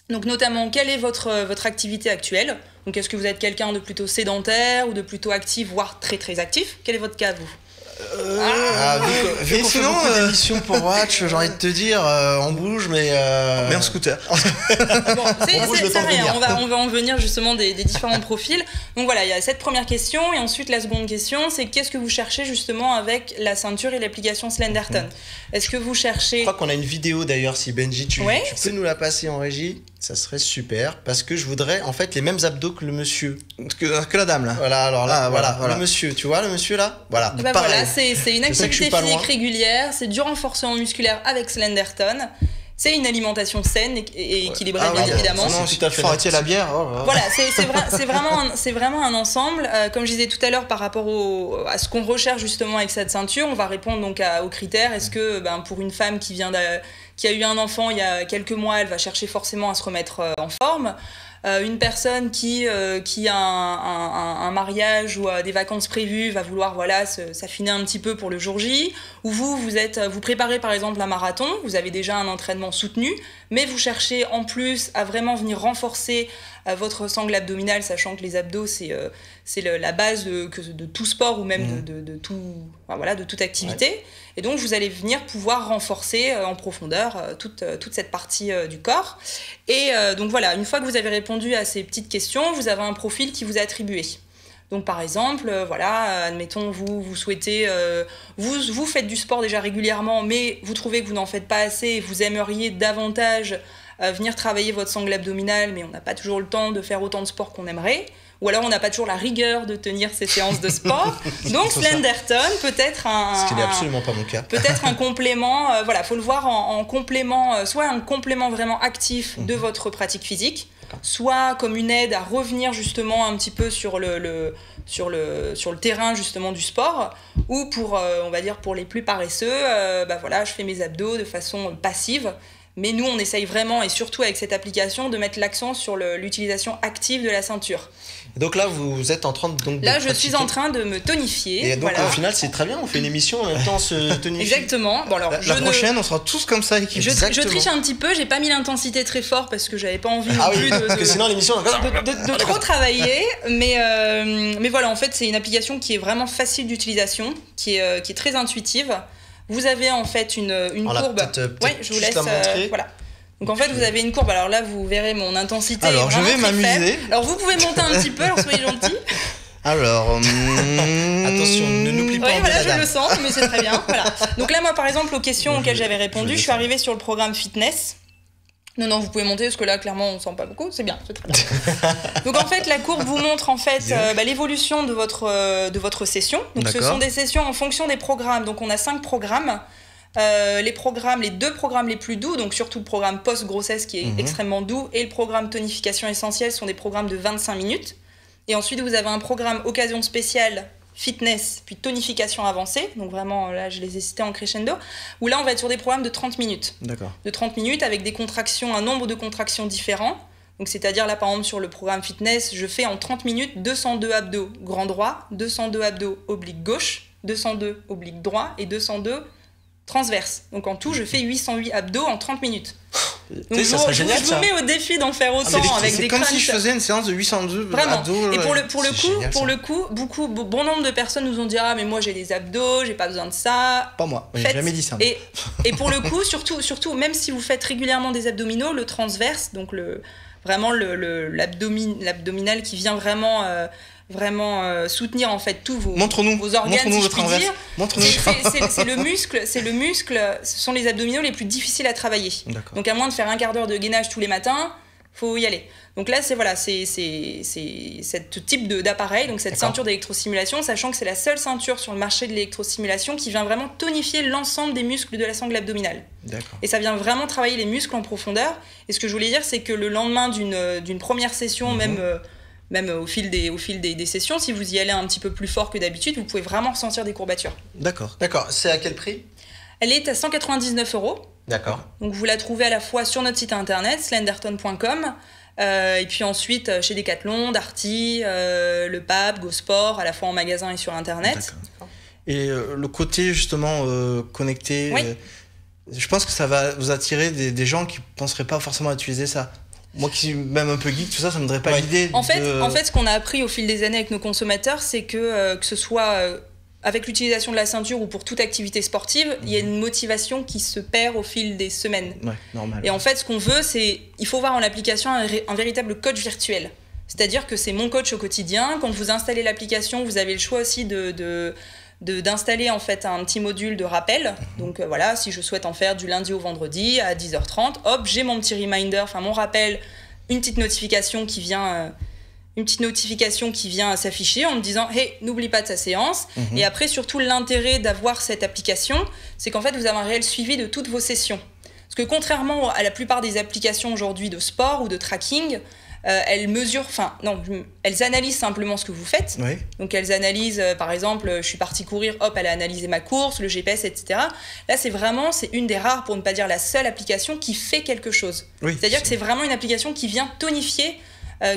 Donc notamment, quelle est votre activité actuelle ? Donc est-ce que vous êtes quelqu'un de plutôt sédentaire ou de plutôt actif, voire très très actif ? Quel est votre cas, vous ? Vu qu'on fait beaucoup d'émissions pour Watch, j'ai envie de te dire, on bouge, mais en scooter. Bon, c'est rien, on va en venir justement des différents profils. Donc voilà, il y a cette première question, et ensuite la seconde question, c'est qu'est-ce que vous cherchez justement avec la ceinture et l'application Slenderton ? Est-ce que vous cherchez... Je crois qu'on a une vidéo d'ailleurs, si Benji, tu peux nous la passer en régie ? Ça serait super, parce que je voudrais en fait les mêmes abdos que le monsieur. Que la dame là. Voilà, alors là, voilà. Le monsieur, tu vois le monsieur là ? Voilà, pareil. C'est une activité physique régulière, c'est du renforcement musculaire avec Slenderton. C'est une alimentation saine et équilibrée, bien évidemment. Non, tout à fait. Faut arrêter la bière. Voilà, c'est vraiment un ensemble. Comme je disais tout à l'heure, par rapport à ce qu'on recherche justement avec cette ceinture, on va répondre donc aux critères. Est-ce que pour une femme qui a eu un enfant il y a quelques mois, elle va chercher forcément à se remettre en forme. Une personne qui a un mariage ou des vacances prévues va vouloir s'affiner un petit peu pour le jour J, ou vous préparez par exemple un marathon, vous avez déjà un entraînement soutenu, mais vous cherchez en plus à vraiment venir renforcer votre sangle abdominale, sachant que les abdos c'est la base de tout sport ou même de toute activité. Et donc vous allez venir pouvoir renforcer en profondeur toute cette partie du corps. Et donc voilà, une fois que vous avez répondu à ces petites questions, vous avez un profil qui vous est attribué. Donc par exemple, admettons vous souhaitez, vous faites du sport déjà régulièrement, mais vous trouvez que vous n'en faites pas assez et vous aimeriez davantage venir travailler votre sangle abdominale, mais on n'a pas toujours le temps de faire autant de sport qu'on aimerait. Ou alors on n'a pas toujours la rigueur de tenir ces séances de sport. Donc Slenderton peut être ce qui n'est absolument pas mon cas. Peut-être un complément, faut le voir en complément, soit un complément vraiment actif de votre pratique physique, soit comme une aide à revenir justement un petit peu sur le terrain justement du sport, ou pour les plus paresseux, je fais mes abdos de façon passive. Mais nous, on essaye vraiment, et surtout avec cette application, de mettre l'accent sur l'utilisation active de la ceinture. Donc là, vous êtes en train de... Là, je suis en train de me tonifier. Et donc, au final, c'est très bien. On fait une émission, en même temps, on se tonifie. Exactement. Bon, alors, la prochaine, on sera tous comme ça, équipe. Je triche un petit peu. J'ai pas mis l'intensité très fort parce que j'avais pas envie parce que sinon, l'émission... de trop travailler. Mais voilà, en fait, c'est une application qui est vraiment facile d'utilisation, qui est très intuitive. Vous avez en fait une courbe. Ouais, je vous laisse. Voilà. Donc en fait, vous avez une courbe. Alors là, vous verrez mon intensité. Alors, je vais m'amuser. Alors vous pouvez monter un petit peu. Alors soyez gentils. Alors, attention, ne n'oublie pas. Oui, voilà, je le sens, mais c'est très bien. Voilà. Donc là, moi, par exemple, aux questions auxquelles j'avais répondu, je suis arrivée sur le programme fitness. Non, vous pouvez monter parce que là, clairement, on sent pas beaucoup. C'est bien, c'est très bien. Donc en fait, la courbe vous montre en fait l'évolution de votre session. Donc ce sont des sessions en fonction des programmes. Donc on a 5 programmes. Les 2 programmes les plus doux, donc surtout le programme post-grossesse qui est extrêmement doux, et le programme tonification essentielle sont des programmes de 25 minutes. Et ensuite, vous avez un programme occasion spéciale fitness, puis tonification avancée. Donc vraiment, là, je les ai cités en crescendo. Où là, on va être sur des programmes de 30 minutes. D'accord. De 30 minutes avec des contractions, un nombre de contractions différents. Donc c'est-à-dire là, par exemple, sur le programme fitness, je fais en 30 minutes 202 abdos grand droit, 202 abdos oblique gauche, 202 oblique droit et 202 transverse. Donc en tout, je fais 808 abdos en 30 minutes. Donc ça serait génial, je vous mets au défi d'en faire autant avec des crunchs. C'est comme si je crunchs. faisais une séance de 802 Vraiment. abdos. Et pour le génial, coup, bon nombre de personnes nous ont dit mais moi j'ai des abdos, j'ai pas besoin de ça. Pas moi, j'ai jamais dit ça. Et pour le coup, surtout, même si vous faites régulièrement des abdominaux, le transverse, donc l'abdominal qui vient vraiment soutenir en fait tous vos organes, si je puis dire. C'est le muscle, ce sont les abdominaux les plus difficiles à travailler. D'accord. Donc à moins de faire un quart d'heure de gainage tous les matins, faut y aller. Donc là, c'est ce type d'appareil, donc cette ceinture d'électrostimulation, sachant que c'est la seule ceinture sur le marché de l'électrostimulation qui vient vraiment tonifier l'ensemble des muscles de la sangle abdominale. D'accord. Et ça vient vraiment travailler les muscles en profondeur. Et ce que je voulais dire, c'est que le lendemain d'une première session, même au fil des sessions, si vous y allez un petit peu plus fort que d'habitude, vous pouvez vraiment ressentir des courbatures. D'accord. C'est à quel prix ? Elle est à 199 €. D'accord. Donc vous la trouvez à la fois sur notre site internet, slenderton.com, et puis ensuite chez Decathlon, Darty, Le Pape, Go Sport, à la fois en magasin et sur internet. D'accord. Et le côté justement connecté, je pense que ça va vous attirer des gens qui ne penseraient pas forcément à utiliser ça. Moi qui suis même un peu geek, tout ça, ça me donnerait pas l'idée. En fait, ce qu'on a appris au fil des années avec nos consommateurs, c'est que ce soit avec l'utilisation de la ceinture ou pour toute activité sportive, il y a une motivation qui se perd au fil des semaines. Ouais, normal. Et en fait, ce qu'on veut, il faut voir en l'application un véritable coach virtuel. C'est-à-dire que c'est mon coach au quotidien. Quand vous installez l'application, vous avez le choix aussi d'installer en fait un petit module de rappel. Donc voilà, si je souhaite en faire du lundi au vendredi à 10h30, hop, j'ai mon petit reminder, enfin mon rappel, une petite notification qui vient s'afficher en me disant hey, n'oublie pas de ta séance. Et après, surtout, l'intérêt d'avoir cette application, c'est qu'en fait, vous avez un réel suivi de toutes vos sessions. Parce que contrairement à la plupart des applications aujourd'hui de sport ou de tracking, elles analysent simplement ce que vous faites. Oui. Donc elles analysent, par exemple, je suis partie courir, hop, elle a analysé ma course, le GPS, etc. Là, c'est une des rares, pour ne pas dire la seule application qui fait quelque chose. Oui, c'est-à-dire que c'est vraiment une application qui vient tonifier,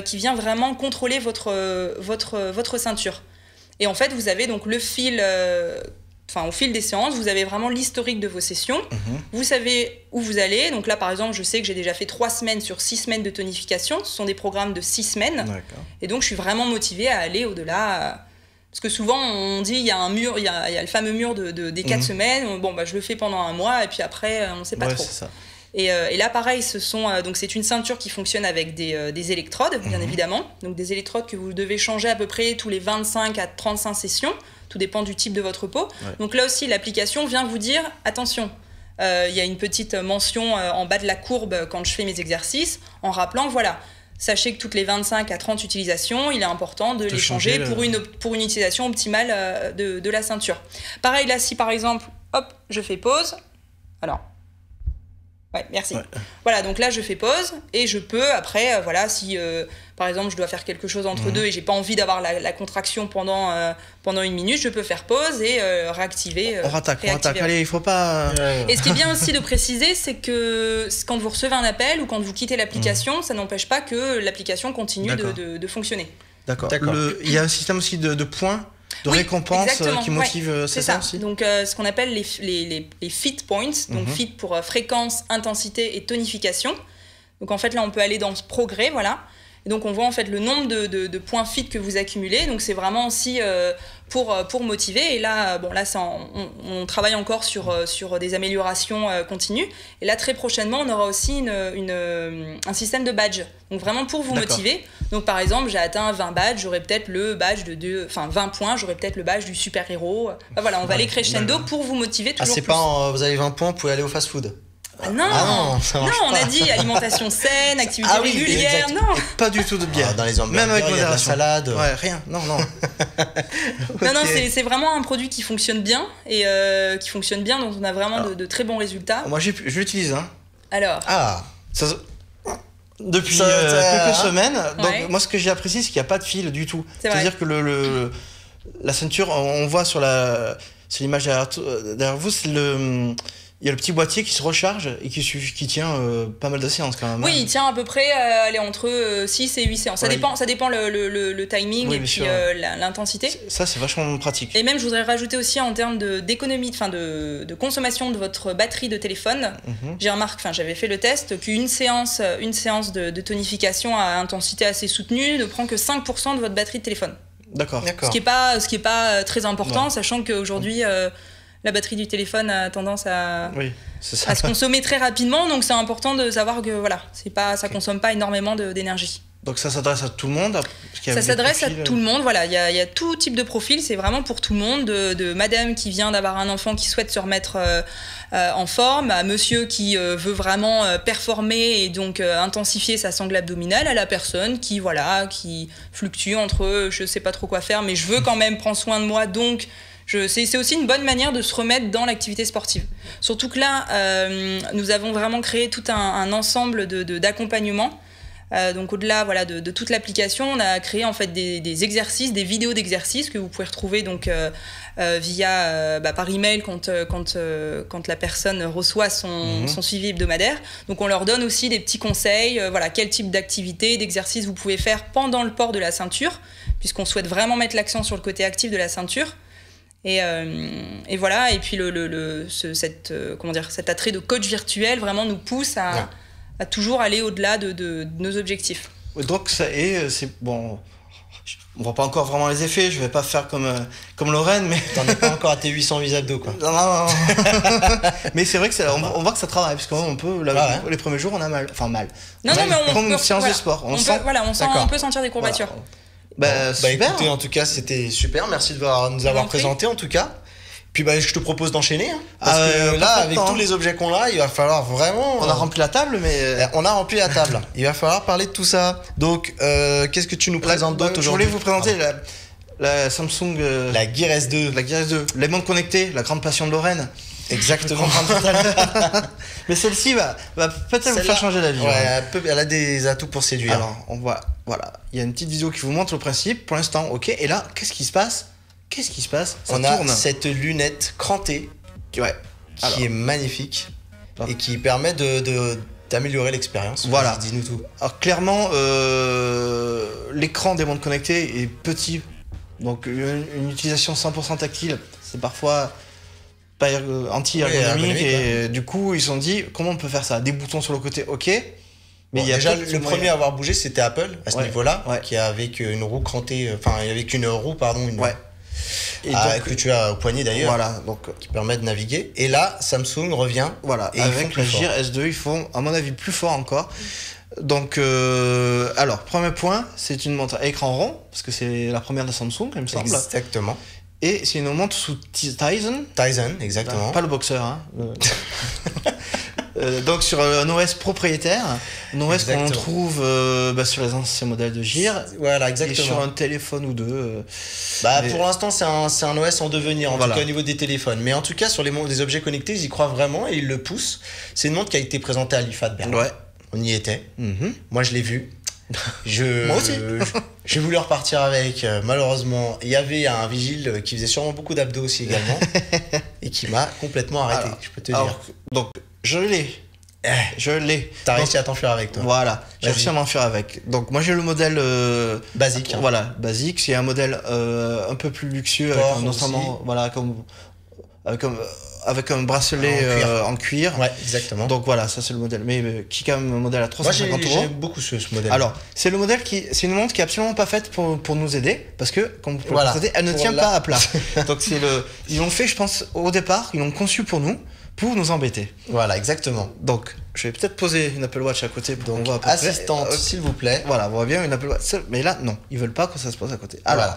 qui vient vraiment contrôler votre ceinture. Et en fait, vous avez donc le fil... au fil des séances, vous avez vraiment l'historique de vos sessions. Vous savez où vous allez. Donc là, par exemple, je sais que j'ai déjà fait 3 semaines sur 6 semaines de tonification. Ce sont des programmes de 6 semaines. D'accord. Et donc, je suis vraiment motivée à aller au-delà. Parce que souvent, on dit, il y a un mur, il y a le fameux mur des 4 semaines. Bon, je le fais pendant un mois et puis après, on ne sait pas trop. C'est ça. Et là, pareil, c'est une ceinture qui fonctionne avec des électrodes, bien évidemment. Donc, des électrodes que vous devez changer à peu près tous les 25 à 35 sessions. Tout dépend du type de votre peau. Ouais. Donc là aussi, l'application vient vous dire, attention, il y a une petite mention en bas de la courbe quand je fais mes exercices, en rappelant, voilà, sachez que toutes les 25 à 30 utilisations, il est important de les changer pour une utilisation optimale de la ceinture. Pareil, là, si par exemple, hop, je fais pause, alors... Ouais, merci. Ouais. Voilà, donc là je fais pause et je peux après, voilà, si par exemple je dois faire quelque chose entre deux et j'ai pas envie d'avoir la contraction pendant 1 minute, je peux faire pause et réactiver. On rattaque, allez, il faut pas. Et ce qui est bien aussi de préciser, c'est que quand vous recevez un appel ou quand vous quittez l'application, ça n'empêche pas que l'application continue de fonctionner. D'accord. Il y a un système aussi de points. De récompense qui motive, c'est ça aussi. Donc ce qu'on appelle les fit points, donc fit pour fréquence, intensité et tonification. Donc en fait là on peut aller dans ce progrès, voilà. Et donc on voit en fait le nombre de points fit que vous accumulez. Donc c'est vraiment aussi pour motiver. Et là, bon là on travaille encore sur des améliorations continues. Et là très prochainement on aura aussi un système de badge. Donc vraiment pour vous motiver. Donc par exemple j'ai atteint 20 badges, j'aurai peut-être le badge 20 points, j'aurai peut-être le badge du super héros. Voilà, on va aller crescendo pour vous motiver toujours. C'est plus. Pas vous avez 20 points, vous pouvez aller au fast-food. Non, on a dit alimentation saine, activité régulière, non. Pas du tout de bière. Dans les hamburgers, même avec la salade. Ouais, rien. Non. Okay. Non, c'est vraiment un produit qui fonctionne bien et dont on a vraiment de très bons résultats. Moi, je l'utilise. Hein. Alors. Depuis quelques semaines. Donc moi, ce que j'ai apprécié, c'est qu'il n'y a pas de fil du tout. C'est-à-dire que la ceinture, on voit sur l'image derrière vous, il y a le petit boîtier qui se recharge et qui tient pas mal de séances quand même. Oui, il tient à peu près entre 6 et 8 séances. Ça dépend le timing et puis l'intensité. Ça, c'est vachement pratique. Et même, je voudrais rajouter aussi en termes d'économie, de consommation de votre batterie de téléphone. J'avais fait le test qu'une séance de tonification à intensité assez soutenue ne prend que 5% de votre batterie de téléphone. D'accord. Ce qui est pas très important, sachant qu'aujourd'hui... la batterie du téléphone a tendance à se consommer très rapidement, donc c'est important de savoir que ça consomme pas énormément d'énergie. Donc ça s'adresse à tout le monde. Ça s'adresse à tout le monde, voilà. Il y a tout type de profil, c'est vraiment pour tout le monde, de madame qui vient d'avoir un enfant qui souhaite se remettre en forme, à monsieur qui veut vraiment performer et donc intensifier sa sangle abdominale, à la personne qui fluctue entre je sais pas trop quoi faire, mais je veux quand même prendre soin de moi, donc c'est aussi une bonne manière de se remettre dans l'activité sportive. Surtout que là, nous avons vraiment créé tout un ensemble d'accompagnements. Donc au-delà de toute l'application, on a créé en fait des exercices, des vidéos d'exercices que vous pouvez retrouver donc via par email quand la personne reçoit son suivi hebdomadaire. Donc on leur donne aussi des petits conseils, quel type d'activité, d'exercice vous pouvez faire pendant le port de la ceinture, puisqu'on souhaite vraiment mettre l'accent sur le côté actif de la ceinture. Et voilà, et puis cet attrait de coach virtuel vraiment nous pousse à toujours aller au-delà de nos objectifs. Donc c'est bon, on voit pas encore vraiment les effets, je vais pas faire comme Lorraine, mais t'en es pas encore à tes 808 abdos quoi. Non. Mais c'est vrai que on voit que ça travaille, parce qu'on peut les premiers jours on a mal. Non, mais on comme peut, une séance de sport, on peut sentir des courbatures. Super. Écoutez, en tout cas, c'était super. Merci de nous avoir présenté, en tout cas. Puis je te propose d'enchaîner. Parce que là, avec tous les objets qu'on a, il va falloir vraiment... On a rempli la table, mais... On a rempli la table. Il va falloir parler de tout ça. Donc, qu'est-ce que tu nous présentes d'autre aujourd'hui ? Je voulais vous présenter la Samsung... la Gear S2. La Gear S2. Les montres connectées, la grande passion de Lorraine. Exactement. Mais celle-ci va peut-être vous faire changer la vie. Ouais, elle a des atouts pour séduire. Alors, on voit, il y a une petite vidéo qui vous montre le principe. Pour l'instant, ok. Et là, qu'est-ce qui se passe ? Ça tourne. A cette lunette crantée qui est magnifique et qui permet d'améliorer l'expérience. Voilà. Dis-nous tout. Alors clairement, l'écran des montres connectées est petit. Donc une utilisation 100% tactile, c'est parfois pas anti-ergonomique. Et du coup, ils se sont dit, comment on peut faire ça ? Des boutons sur le côté, ok. Mais il y a déjà le premier à avoir bougé, c'était Apple à ce niveau-là, qui a avec une roue crantée, et que tu as au poignet d'ailleurs, qui permet de naviguer. Et là, Samsung revient. Et avec la Gear S2, ils font, à mon avis, plus fort encore. Donc, alors, premier point, c'est une montre à écran rond, parce que c'est la première de Samsung, il me semble. Exactement. Et c'est une montre sous Tizen. Tizen, exactement. Pas le boxeur, hein. Donc sur un OS propriétaire, un OS qu'on trouve sur les anciens modèles de Gear. Voilà, exactement. Et sur un téléphone ou deux. Pour l'instant, c'est un OS en devenir, en tout cas au niveau des téléphones. Mais en tout cas, sur les objets connectés, ils y croient vraiment et ils le poussent. C'est une montre qui a été présentée à l'IFA de Berlin. Ouais. On y était. Moi, je l'ai vue. Moi aussi. J'ai voulu repartir avec. Malheureusement, il y avait un vigile qui faisait sûrement beaucoup d'abdos aussi également et qui m'a complètement arrêté. Je peux te dire. Donc, je l'ai. T'as réussi à t'enfuir avec toi. Voilà, j'ai réussi à m'enfuir avec. Donc moi j'ai le modèle basique. Voilà, basique. C'est un modèle un peu plus luxueux, avec notamment avec un bracelet en cuir. Ouais, exactement. Donc voilà, ça c'est le modèle. Mais qui est quand même un modèle à 350 €. Moi j'aime beaucoup ce modèle. Alors, c'est le modèle c'est une montre qui est absolument pas faite pour nous aider, parce que, comme vous pouvez le constater, elle ne tient pas à plat. Donc ils l'ont fait, je pense, au départ, ils l'ont conçu pour nous embêter. Voilà, exactement. Donc, je vais peut-être poser une Apple Watch à côté pour qu'on voit à peu près. Assistante, s'il vous plaît. Voilà, on voit bien une Apple Watch. Mais là, non, ils veulent pas que ça se pose à côté. Alors,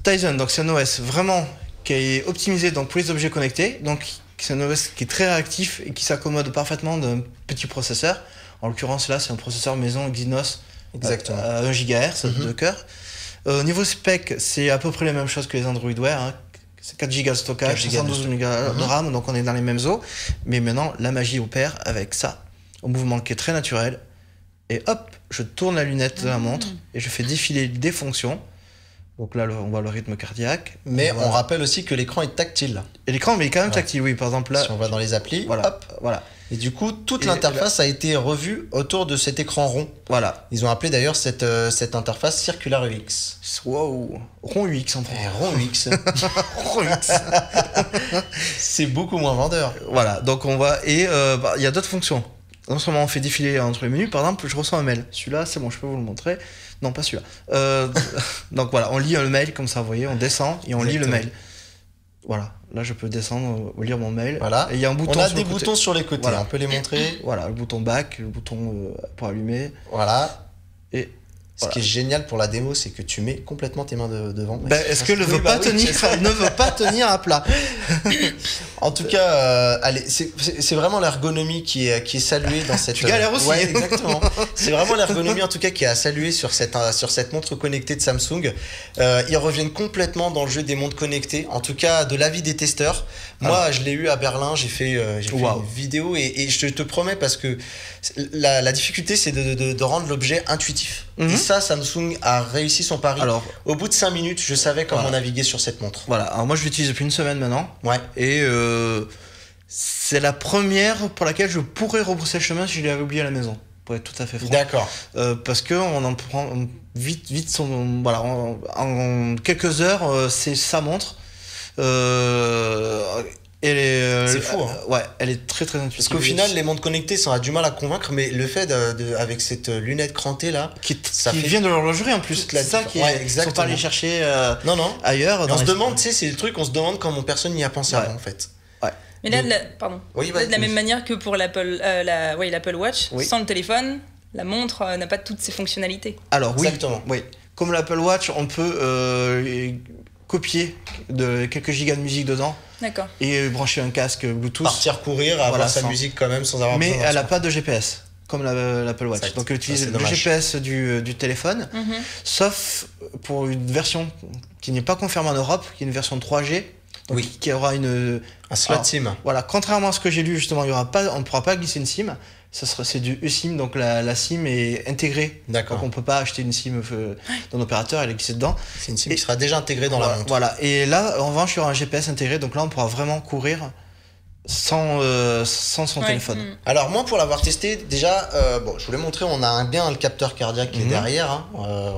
Tizen, donc c'est un OS vraiment qui est optimisé donc, pour les objets connectés. Donc, c'est un OS qui est très réactif et qui s'accommode parfaitement d'un petit processeur. En l'occurrence, là, c'est un processeur maison Exynos. Exactement. À 1 GHz de cœur. Niveau spec, c'est à peu près la même chose que les Android Wear. Hein. C'est 4 Go de stockage, 112 Go de RAM, donc on est dans les mêmes eaux. Mais maintenant, la magie opère avec ça. Un mouvement qui est très naturel. Et hop, je tourne la lunette de la montre et je fais défiler des fonctions. Donc là, on voit le rythme cardiaque. Mais on rappelle aussi que l'écran est tactile. Et l'écran, mais il est quand même tactile, oui. Par exemple, là. Si on va dans les applis, voilà. Et du coup, toute l'interface a été revue autour de cet écran rond. Voilà. Ils ont appelé d'ailleurs cette interface Circular UX. Wow. Rond UX en fait. Rond UX. Rond UX. C'est beaucoup moins vendeur. Voilà. Donc on va. Et il y a d'autres fonctions. Non seulement on fait défiler entre les menus, par exemple, je reçois un mail. Celui-là, c'est bon, je peux vous le montrer. Non, pas celui-là. Donc voilà, on lit le mail comme ça, vous voyez, on descend et on lit le mail. Voilà, là je peux descendre, lire mon mail. Voilà. Et il y a un bouton. On a des boutons sur les côtés, voilà. On peut les montrer. Voilà, le bouton back, le bouton pour allumer. Voilà. Et ce qui est génial pour la démo, c'est que tu mets complètement tes mains devant. Est-ce qu'elle ne veut pas tenir ne veut pas tenir à plat. En tout cas, c'est vraiment l'ergonomie qui est saluée dans cette. Tu galères aussi. Ouais, exactement. C'est vraiment l'ergonomie en tout cas qui est à saluer sur cette montre connectée de Samsung. Ils reviennent complètement dans le jeu des montres connectées. En tout cas, de l'avis des testeurs. Moi, je l'ai eu à Berlin. J'ai fait une vidéo et je te promets parce que la difficulté, c'est de rendre l'objet intuitif. Et ça, Samsung a réussi son pari. Alors, au bout de 5 minutes, je savais comment naviguer sur cette montre. Voilà. Alors moi, je l'utilise depuis une semaine maintenant. Ouais. Et c'est la première pour laquelle je pourrais rebrousser le chemin si je l'avais oublié à la maison. Pour être tout à fait franc. D'accord. Parce que on en prend vite son. Voilà. En quelques heures, c'est sa montre. C'est fou, hein. Ouais, elle est très très intuitive. Parce qu'au final, les montres connectées, ça a du mal à convaincre, mais le fait avec cette lunette crantée là, qui vient de l'horlogerie en plus, c'est ça qui est exactement. Faut pas aller chercher ailleurs. On se demande, tu sais, c'est le truc, on se demande comment personne n'y a pensé avant en fait. Ouais. Mais là, de la même manière que pour l'Apple Watch, sans le téléphone, la montre n'a pas toutes ses fonctionnalités. Alors exactement. Oui. Comme l'Apple Watch, on peut copier quelques gigas de musique dedans. D'accord. Et brancher un casque Bluetooth. Partir courir, avoir sa musique quand même sans avoir besoin. Mais elle n'a pas de GPS, comme l'Apple Watch. Donc elle utilise le GPS du téléphone, sauf pour une version qui n'est pas confirmée en Europe, qui est une version 3G, donc qui aura un slot SIM. Voilà, contrairement à ce que j'ai lu justement, on ne pourra pas glisser une SIM. C'est du eSIM, donc la SIM est intégrée. D'accord. Donc on ne peut pas acheter une SIM d'un opérateur, elle est glissée dedans. C'est une SIM qui sera déjà intégrée dans la montre. Voilà, et là, en revanche, il y aura un GPS intégré, donc là on pourra vraiment courir sans son téléphone. Alors moi, pour l'avoir testé, déjà, je voulais montrer, on a bien le capteur cardiaque qui est derrière. Hein.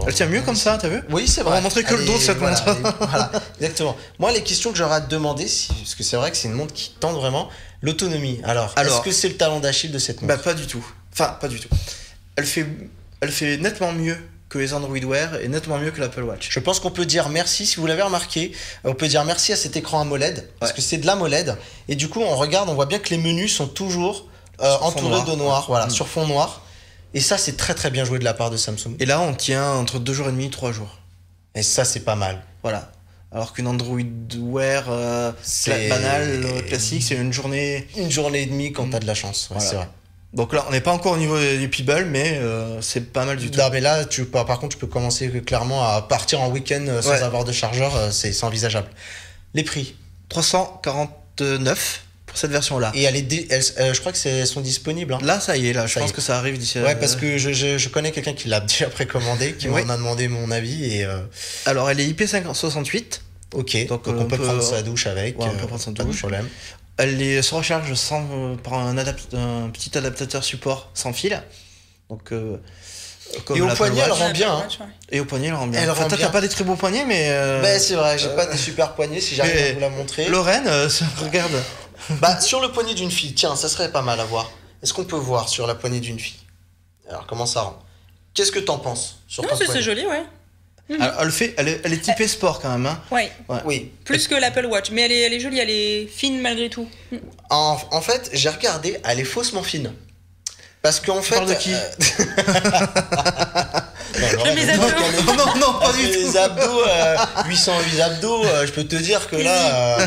Elle tient mieux comme ça, t'as vu? Oui, c'est vrai. On va montrer que le dos de cette montre. Voilà, exactement. Moi, les questions que j'aurais à te demander, parce que c'est vrai que c'est une montre qui tente vraiment, l'autonomie. Alors est-ce que c'est le talon d'Achille de cette montre? Pas du tout. Enfin, pas du tout. Elle fait nettement mieux que les Android Wear et nettement mieux que l'Apple Watch. Je pense qu'on peut dire merci, si vous l'avez remarqué, on peut dire merci à cet écran AMOLED, parce que c'est de l'AMOLED, et du coup on regarde, on voit bien que les menus sont toujours entourés de noir, sur fond noir, et ça c'est très très bien joué de la part de Samsung. Et là on tient entre 2 jours et demi et 3 jours. Et ça c'est pas mal. Voilà. Alors qu'une Android Wear banale, classique, c'est une journée... Une journée et demie quand t'as de la chance, Voilà. c'est vrai. Donc là, on n'est pas encore au niveau du Peeble, mais c'est pas mal du tout. Non, mais là, par contre, tu peux commencer clairement à partir en week-end sans avoir de chargeur, c'est envisageable. Les prix 349 pour cette version-là. Et je crois qu'elles sont disponibles. Hein. Là, ça y est, je pense que ça arrive d'ici... Ouais, parce que je connais quelqu'un qui l'a déjà précommandé, qui m'en a demandé mon avis. Et Alors, elle est IP68. Ok, donc on peut prendre sa douche avec, on peut prendre sa douche. pas de problème. Elle se recharge par un petit adaptateur support sans fil. Donc, et au poignet, elle rend bien. Hein. Et au poignet, elle rend bien. Toi, t'as pas des très beaux poignets, mais... Ben, c'est vrai, j'ai pas des super poignets, si j'arrive à vous la montrer. Lorraine, regarde. Bah, sur le poignet d'une fille, tiens, ça serait pas mal à voir. Est-ce qu'on peut voir sur la poignée d'une fille? Alors, comment ça rend? Qu'est-ce que t'en penses sur ton poignet? C'est joli, ouais. Alors, elle est typée sport quand même. Hein. Ouais. Oui. Plus que l'Apple Watch, mais elle est jolie, elle est fine malgré tout. En fait, j'ai regardé, elle est faussement fine. Parce qu'en fait. Parle de qui Mes abdos. Non, pas du tout. Les abdos, 808 abdos, je peux te dire que là,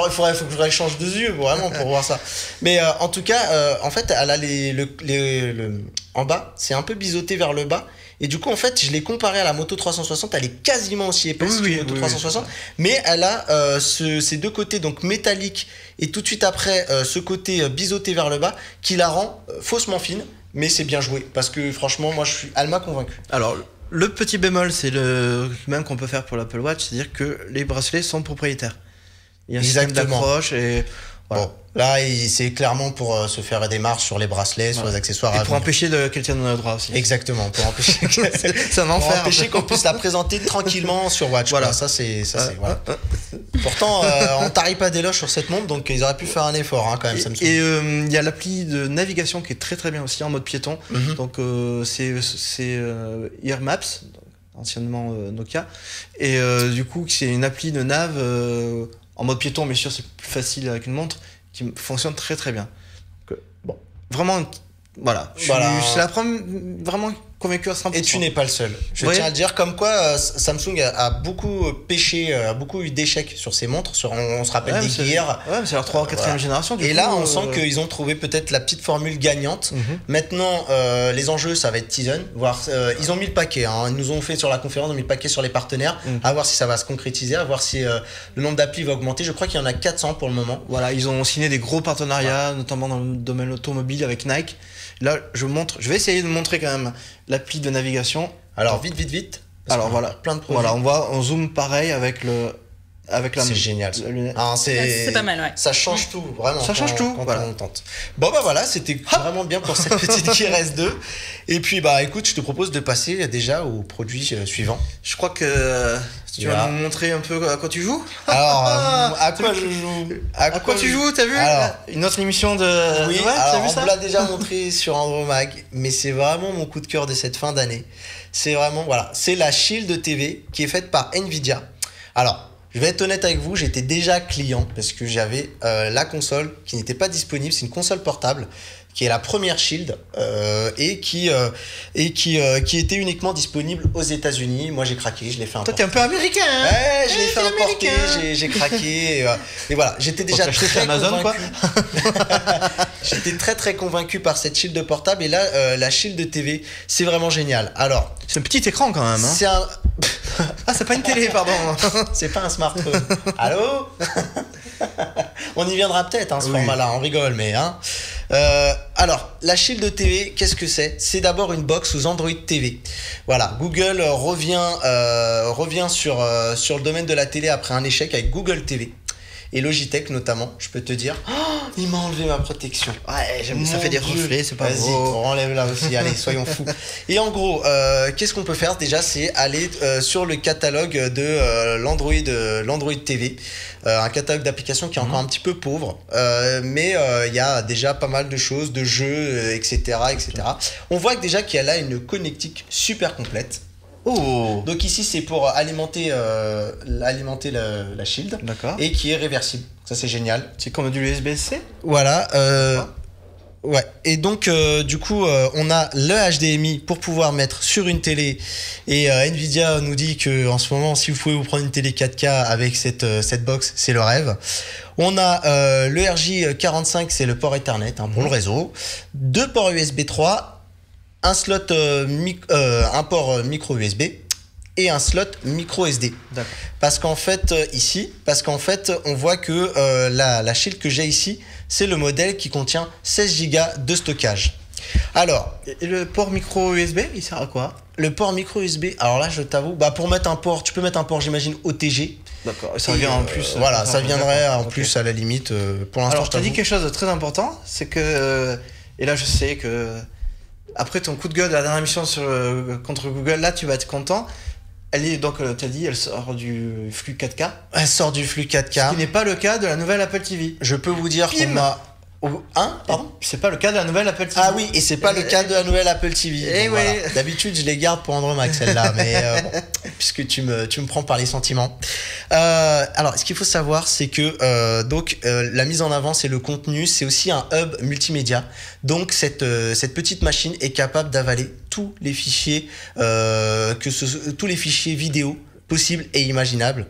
faudrait que je change de yeux vraiment pour voir ça. Mais en tout cas, en fait, elle a en bas, c'est un peu biseauté vers le bas. Et du coup, en fait, je l'ai comparé à la Moto 360. Elle est quasiment aussi épaisse que la Moto 360. Mais elle a ces deux côtés, donc métalliques, et tout de suite après, ce côté biseauté vers le bas, qui la rend faussement fine. Mais c'est bien joué, parce que franchement, elle m'a convaincu. Alors, le petit bémol, c'est le même qu'on peut faire pour l'Apple Watch, c'est-à-dire que les bracelets sont propriétaires. Il y a un système d'accroche et... Voilà. Bon, là, c'est clairement pour se faire des marches sur les bracelets, sur les accessoires. Et pour empêcher qu'elle tienne droit aussi. Exactement, pour empêcher pour empêcher qu'on puisse la présenter tranquillement sur Watch. Voilà, ça c'est voilà. Pourtant, on tarie pas d'éloge sur cette montre, donc ils auraient pu faire un effort hein, quand même. Samsung. Et il y a l'appli de navigation qui est très très bien aussi en mode piéton. Donc c'est Ear Maps, anciennement Nokia, et du coup c'est une appli de nav. En mode piéton, bien sûr, c'est plus facile avec une montre qui fonctionne très très bien. Donc, bon, vraiment, voilà. C'est la première vraiment convaincu à 100%. Et tu n'es pas le seul. Je tiens à le dire, comme quoi Samsung a beaucoup pêché, a beaucoup eu d'échecs sur ses montres. On se rappelle des Gear. Ouais, mais c'est leur 3 ou 4e génération. Et là, on sent qu'ils ont trouvé peut-être la petite formule gagnante. Maintenant, les enjeux, ça va être Tizen. Ils ont mis le paquet. Hein. Ils nous ont fait sur la conférence, ils ont mis le paquet sur les partenaires. À voir si ça va se concrétiser, à voir si le nombre d'applis va augmenter. Je crois qu'il y en a 400 pour le moment. Voilà, ils ont signé des gros partenariats, notamment dans le domaine automobile avec Nike. Là, je vais essayer de montrer quand même l'appli de navigation. Alors, vite. Alors voilà, plein de produits. Voilà, on zoome pareil avec la. C'est génial. C'est pas mal, ouais. Ça change tout, vraiment. Ça change tout. Quand voilà. on tente. Bon bah voilà, c'était vraiment bien pour cette petite Gear S2. Et puis bah écoute, je te propose de passer déjà au produit suivant. Je crois que tu vas nous montrer un peu à quoi tu joues. Alors, à quoi je joue? À quoi tu joues, t'as vu? Alors, une autre émission de... Oui, ouais, alors vu ça on me l'a déjà montré sur Andromag, mais c'est vraiment mon coup de cœur de cette fin d'année. C'est vraiment, voilà, c'est la Shield TV qui est faite par Nvidia. Alors, je vais être honnête avec vous, j'étais déjà client parce que j'avais la console qui n'était pas disponible. C'est une console portable qui est la première Shield et qui était uniquement disponible aux États-Unis. Moi, j'ai craqué, je l'ai fait importer. Toi, t'es un peu américain, hein? Ouais, je l'ai fait importer, j'ai craqué. Et voilà, j'étais déjà très Amazon, convaincu. J'étais très convaincu par cette Shield portable. Et là, la Shield TV, c'est vraiment génial. Alors, c'est un petit écran quand même. Hein. C'est un... Ah, c'est pas une télé, pardon. C'est pas un smartphone. Allô? On y viendra peut-être, hein, ce format-là, on rigole, mais... Hein. Alors, la Shield TV, qu'est-ce que c'est? C'est d'abord une box sous Android TV. Voilà, Google revient sur le domaine de la télé après un échec avec Google TV. Et Logitech notamment, je peux te dire, il m'a enlevé ma protection. Ouais, ça fait des reflets, c'est pas Vas-y, beau. on enlève là aussi, allez, soyons fous. Et en gros, qu'est-ce qu'on peut faire déjà? C'est aller sur le catalogue de l'Android TV, un catalogue d'applications qui est encore un petit peu pauvre, mais il y a déjà pas mal de choses, de jeux, etc. On voit que déjà qu'il y a là une connectique super complète. Oh. Donc ici c'est pour alimenter la Shield. D'accord. Et qui est réversible. Ça c'est génial. C'est comme du USB-C. Voilà. Ouais, et donc du coup on a le HDMI pour pouvoir mettre sur une télé et Nvidia nous dit que en ce moment si vous pouvez vous prendre une télé 4K avec cette box, c'est le rêve. On a le RJ45, c'est le port Ethernet pour le réseau, 2 ports USB 3, un slot un port micro USB et un slot micro SD. D'accord. Parce qu'en fait on voit que la shield que j'ai ici, c'est le modèle qui contient 16 Go de stockage. Alors, et le port micro USB, il sert à quoi? Le port micro USB, alors là je t'avoue, pour mettre un port, tu peux mettre un port j'imagine OTG. D'accord, ça vient en plus. Voilà, ça viendrait en plus à la limite. Pour l'instant, alors, je te dis quelque chose de très important, c'est que, et là je sais que, après ton coup de gueule de la dernière émission contre Google, là tu vas être content. Elle est donc, tu as dit, elle sort du flux 4K. Elle sort du flux 4K. Ce qui n'est pas le cas de la nouvelle Apple TV. Je peux vous dire qu'on m'a... Pardon ? C'est pas le cas de la nouvelle Apple TV. Ah oui, et c'est pas le cas de la nouvelle Apple TV. Et donc, oui. Voilà. D'habitude, je les garde pour Andromax, celle-là, mais puisque tu me prends par les sentiments. Alors, ce qu'il faut savoir, c'est que la mise en avant, c'est le contenu, c'est aussi un hub multimédia. Donc, cette petite machine est capable d'avaler tous les fichiers, tous les fichiers vidéo possibles et imaginables.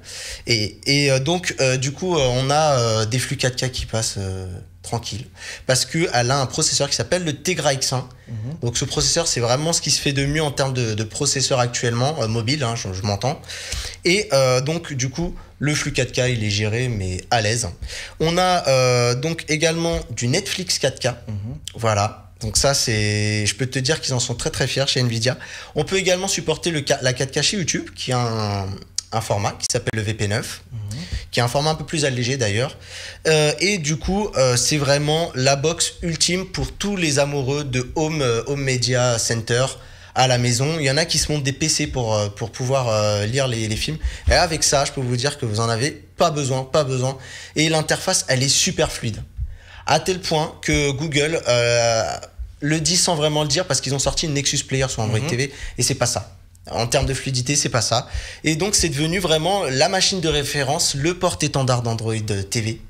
Et donc, du coup, on a des flux 4K qui passent tranquille, parce qu'elle a un processeur qui s'appelle le Tegra X1. Donc ce processeur, c'est vraiment ce qui se fait de mieux en termes de processeur actuellement, mobile, je m'entends. Et donc du coup, le flux 4K, il est géré, mais à l'aise. On a donc également du Netflix 4K. Voilà. Donc ça, je peux te dire qu'ils en sont très très fiers chez Nvidia. On peut également supporter la 4K chez YouTube, qui a un format qui s'appelle le VP9, qui est un format un peu plus allégé d'ailleurs. Et du coup, c'est vraiment la box ultime pour tous les amoureux de Home Media Center à la maison. Il y en a qui se montent des PC pour pouvoir lire les films. Et avec ça, je peux vous dire que vous en avez pas besoin. Et l'interface, elle est super fluide. À tel point que Google le dit sans vraiment le dire, parce qu'ils ont sorti une Nexus Player sur Android TV, et c'est pas ça. En termes de fluidité, c'est pas ça. Et donc, c'est devenu vraiment la machine de référence, le porte-étendard d'Android TV.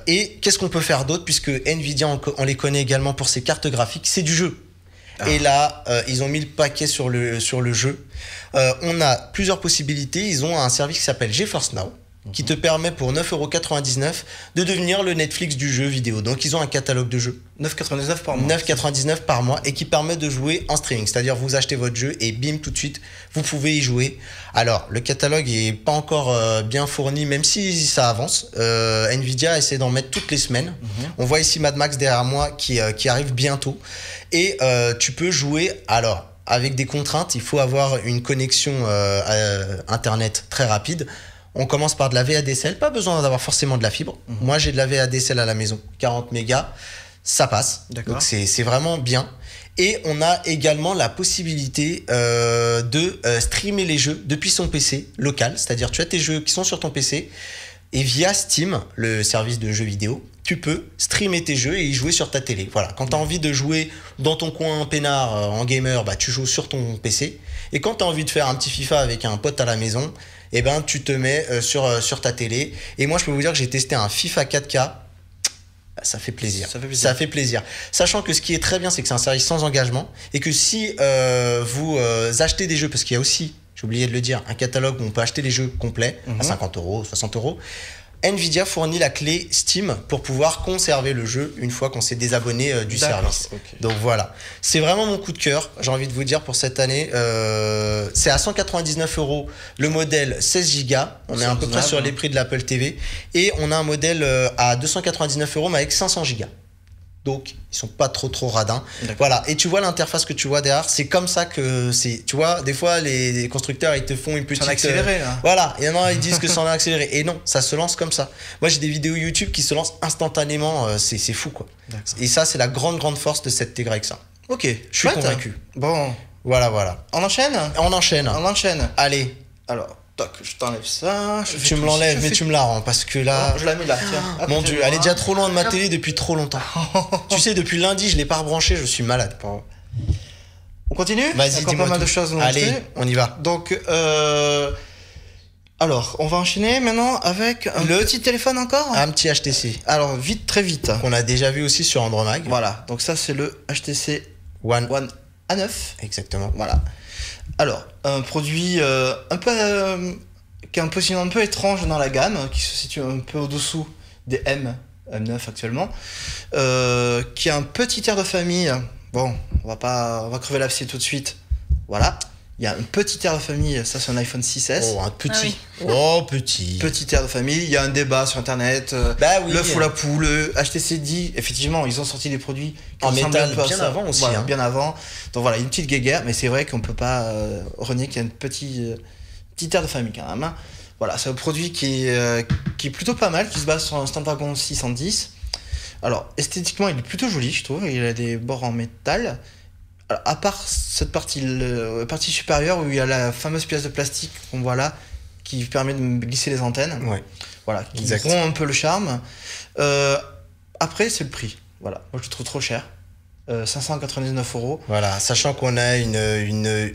Et qu'est-ce qu'on peut faire d'autre, puisque Nvidia, on les connaît également pour ses cartes graphiques, c'est du jeu. Et là, ils ont mis le paquet sur le jeu. On a plusieurs possibilités. Ils ont un service qui s'appelle GeForce Now, qui te permet pour 9,99€ de devenir le Netflix du jeu vidéo. Donc ils ont un catalogue de jeux. 9,99€ par mois. 9,99€ par mois, et qui permet de jouer en streaming. C'est-à-dire vous achetez votre jeu et bim, tout de suite, vous pouvez y jouer. Alors, le catalogue est pas encore bien fourni, même si ça avance. Nvidia essaie d'en mettre toutes les semaines. On voit ici Mad Max derrière moi qui arrive bientôt. Et tu peux jouer, alors, avec des contraintes. Il faut avoir une connexion Internet très rapide. On commence par de la VADSL, pas besoin d'avoir forcément de la fibre. Moi, j'ai de la VADSL à la maison, 40 mégas, ça passe. Donc, c'est vraiment bien. Et on a également la possibilité de streamer les jeux depuis son PC local. C'est-à-dire, tu as tes jeux qui sont sur ton PC et via Steam, le service de jeux vidéo, tu peux streamer tes jeux et y jouer sur ta télé. Voilà. Quand tu as envie de jouer dans ton coin peinard en gamer, tu joues sur ton PC. Et quand tu as envie de faire un petit FIFA avec un pote à la maison, eh ben, tu te mets sur ta télé. Et moi, je peux vous dire que j'ai testé un FIFA 4K. Ça fait plaisir. Ça fait plaisir. Sachant que ce qui est très bien, c'est que c'est un service sans engagement. Et que si vous achetez des jeux, parce qu'il y a aussi, j'ai oublié de le dire, un catalogue où on peut acheter les jeux complets à 50€, 60€. Nvidia fournit la clé Steam pour pouvoir conserver le jeu une fois qu'on s'est désabonné du service. Donc voilà, c'est vraiment mon coup de cœur, j'ai envie de vous dire, pour cette année. C'est à 199€ le modèle 16 Go. On est à peu près sur les prix de l'Apple TV. Et on a un modèle à 299€ mais avec 500 Go. Donc, ils sont pas trop radins. Voilà. Et tu vois l'interface que tu vois derrière, c'est comme ça que c'est. Tu vois, des fois, les constructeurs, ils te font une petite. C'est en accéléré, là. Voilà. Il y en a, ils disent que c'est en accéléré. Et non, ça se lance comme ça. Moi, j'ai des vidéos YouTube qui se lancent instantanément. C'est fou, quoi. Et ça, c'est la grande force de cette Tegra X1. Ok. Je suis convaincu. Bon. Voilà. On enchaîne. Allez. Alors. Je t'enlève ça. Tu me l'enlèves, mais tu me la rends, parce que là. Je la mets là, tiens. Mon Dieu, elle est déjà trop loin de ma télé depuis trop longtemps. Tu sais, depuis lundi, je l'ai pas rebranchée, je suis malade. On continue. Vas-y, dis-moi. Pas mal de choses. Allez, on y va. Donc, Alors, on va enchaîner maintenant avec le petit téléphone encore. Un petit HTC. Alors, vite, très vite. Qu'on a déjà vu aussi sur Andromag. Voilà, donc ça c'est le HTC One A9. Exactement. Voilà. Alors, un produit un peu qui est un positionnement un peu étrange dans la gamme, qui se situe un peu au-dessous des M9 actuellement, qui a un petit air de famille. Bon, on va crever l'abcès tout de suite. Voilà. Il y a un petit air de famille, ça c'est un iPhone 6S. Oh, un petit. Ah oui. Oh, petit. Petit air de famille, il y a un débat sur internet, Oui. l'œuf ou la poule, HTC dit, effectivement, ils ont sorti des produits qui en ressemblent métal un peu à bien ça. avant aussi. Voilà, bien avant. Donc voilà, une petite guéguerre, mais c'est vrai qu'on peut pas renier qu'il y a un petit air de famille quand même. Hein. Voilà, c'est un produit qui est plutôt pas mal, qui se base sur un Snapdragon 610. Alors, esthétiquement, il est plutôt joli, je trouve. Il a des bords en métal. Alors, à part cette partie supérieure où il y a la fameuse pièce de plastique qu'on voit là, qui permet de glisser les antennes. Ouais. Voilà, qui rompt un peu le charme. Après, c'est le prix. Voilà, moi je le trouve trop cher. 599 €. Voilà, sachant qu'on a une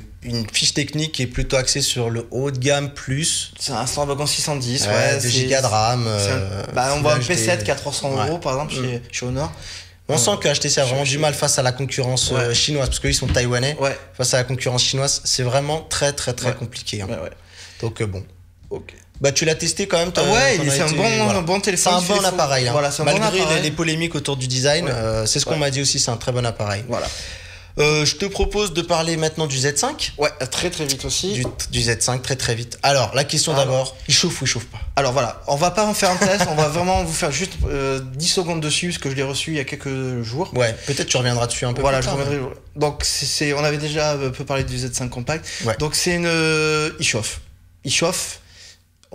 fiche technique qui est plutôt axée sur le haut de gamme plus. C'est un Snapdragon 610, 2 Go de RAM. on voit un P7 qui a 300 € par exemple chez Honor. On sent que HTC a vraiment du mal face à la concurrence chinoise, parce qu'ils sont taïwanais. Ouais. Face à la concurrence chinoise, c'est vraiment très compliqué. Hein. Ouais. Donc bon. Ok. Bah tu l'as testé quand même. C'est un bon téléphone. C'est un bon appareil. Hein. Voilà, malgré les polémiques autour du design, c'est ce qu'on m'a dit aussi. C'est un très bon appareil. Voilà. Je te propose de parler maintenant du Z5. Ouais, très vite aussi. Du Z5, très vite. Alors, la question d'abord, il chauffe ou il chauffe pas? Alors voilà, on va pas en faire un test, on va vraiment vous faire juste 10 secondes dessus, parce que je l'ai reçu il y a quelques jours. Ouais, peut-être tu reviendras dessus un peu voilà, plus tard. Je reviendrai. Donc, on avait déjà un peu parlé du Z5 Compact. Ouais. Donc, il chauffe. Il chauffe.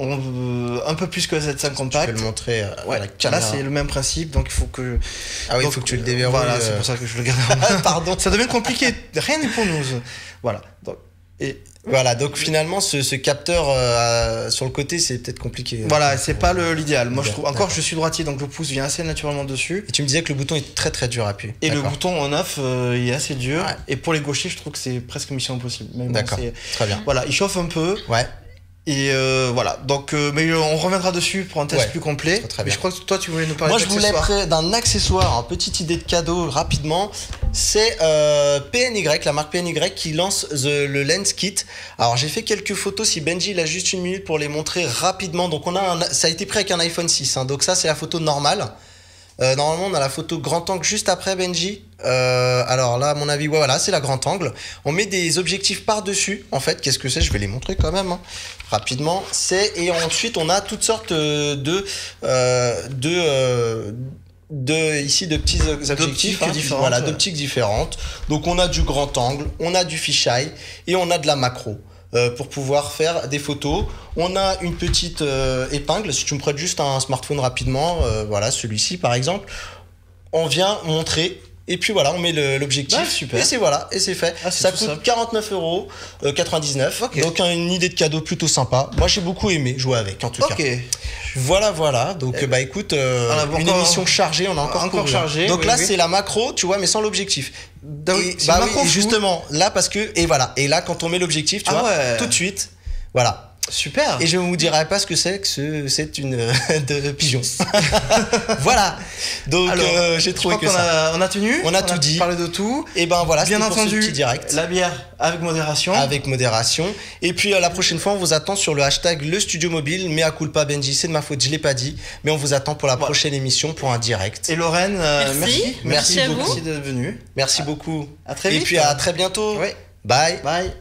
Un peu plus que le Z5 Compact. Tu peux le montrer à la caméra. Là, c'est le même principe, donc il faut que. Ah oui, il faut que tu le déverrouilles. Voilà, c'est pour ça que je le garde en main. Pardon. Ça devient compliqué. Rien n'est pour nous. Voilà. Donc finalement, ce capteur sur le côté, c'est peut-être compliqué. Voilà, c'est pas l'idéal. Moi, je trouve. Encore, je suis droitier, donc le pouce vient assez naturellement dessus. Et tu me disais que le bouton est très dur à appuyer. Et le bouton en off, il est assez dur. Ouais. Et pour les gauchers, je trouve que c'est presque mission impossible. D'accord. Très bien. Voilà, il chauffe un peu. Ouais. Et voilà, donc mais on reviendra dessus pour un test plus complet. Très bien. Mais je crois que toi tu voulais nous parler d'accessoires. Moi je voulais d'un accessoire, une petite idée de cadeau rapidement. C'est PNY, la marque PNY qui lance le Lens Kit. Alors j'ai fait quelques photos, si Benji il a juste une minute pour les montrer rapidement. Donc ça a été pris avec un iPhone 6, hein. Donc ça c'est la photo normale. Normalement on a la photo grand angle juste après, Benji. Alors là à mon avis voilà, c'est la grand angle. On met des objectifs par dessus. En fait qu'est-ce que c'est? Je vais les montrer quand même hein, rapidement. Et ensuite on a toutes sortes de petits objectifs différentes, voilà, d'optiques différentes. Donc on a du grand angle, on a du fisheye et on a de la macro. Pour pouvoir faire des photos. On a une petite épingle, si tu me prêtes juste un smartphone rapidement, voilà, celui-ci par exemple, on vient montrer, et puis voilà, on met l'objectif, super. Et c'est fait. Ça coûte 49,99 €, okay. Donc une idée de cadeau plutôt sympa. Moi j'ai beaucoup aimé jouer avec, en tout cas. Voilà, donc écoute, une émission chargée, on a encore chargé. Donc là c'est la macro, tu vois, mais sans l'objectif. Justement, là parce que, et là quand on met l'objectif, tu vois, tout de suite, voilà. Super. Et je ne vous dirai pas ce que c'est, c'est une de pigeon. Voilà. Donc j'ai trouvé que ça. On a tenu. On a tout dit. Parlé de tout. Et ben voilà. Bien entendu. Pour ce petit direct. La bière avec modération. Avec modération. Et puis la prochaine fois, on vous attend sur le hashtag le studio mobile. Mea culpa Benji, c'est de ma faute, je l'ai pas dit. Mais on vous attend pour la prochaine émission pour un direct. Et Lorraine, merci beaucoup d'être venue. Merci beaucoup. À très vite. Et puis à très bientôt. Oui. Bye. Bye.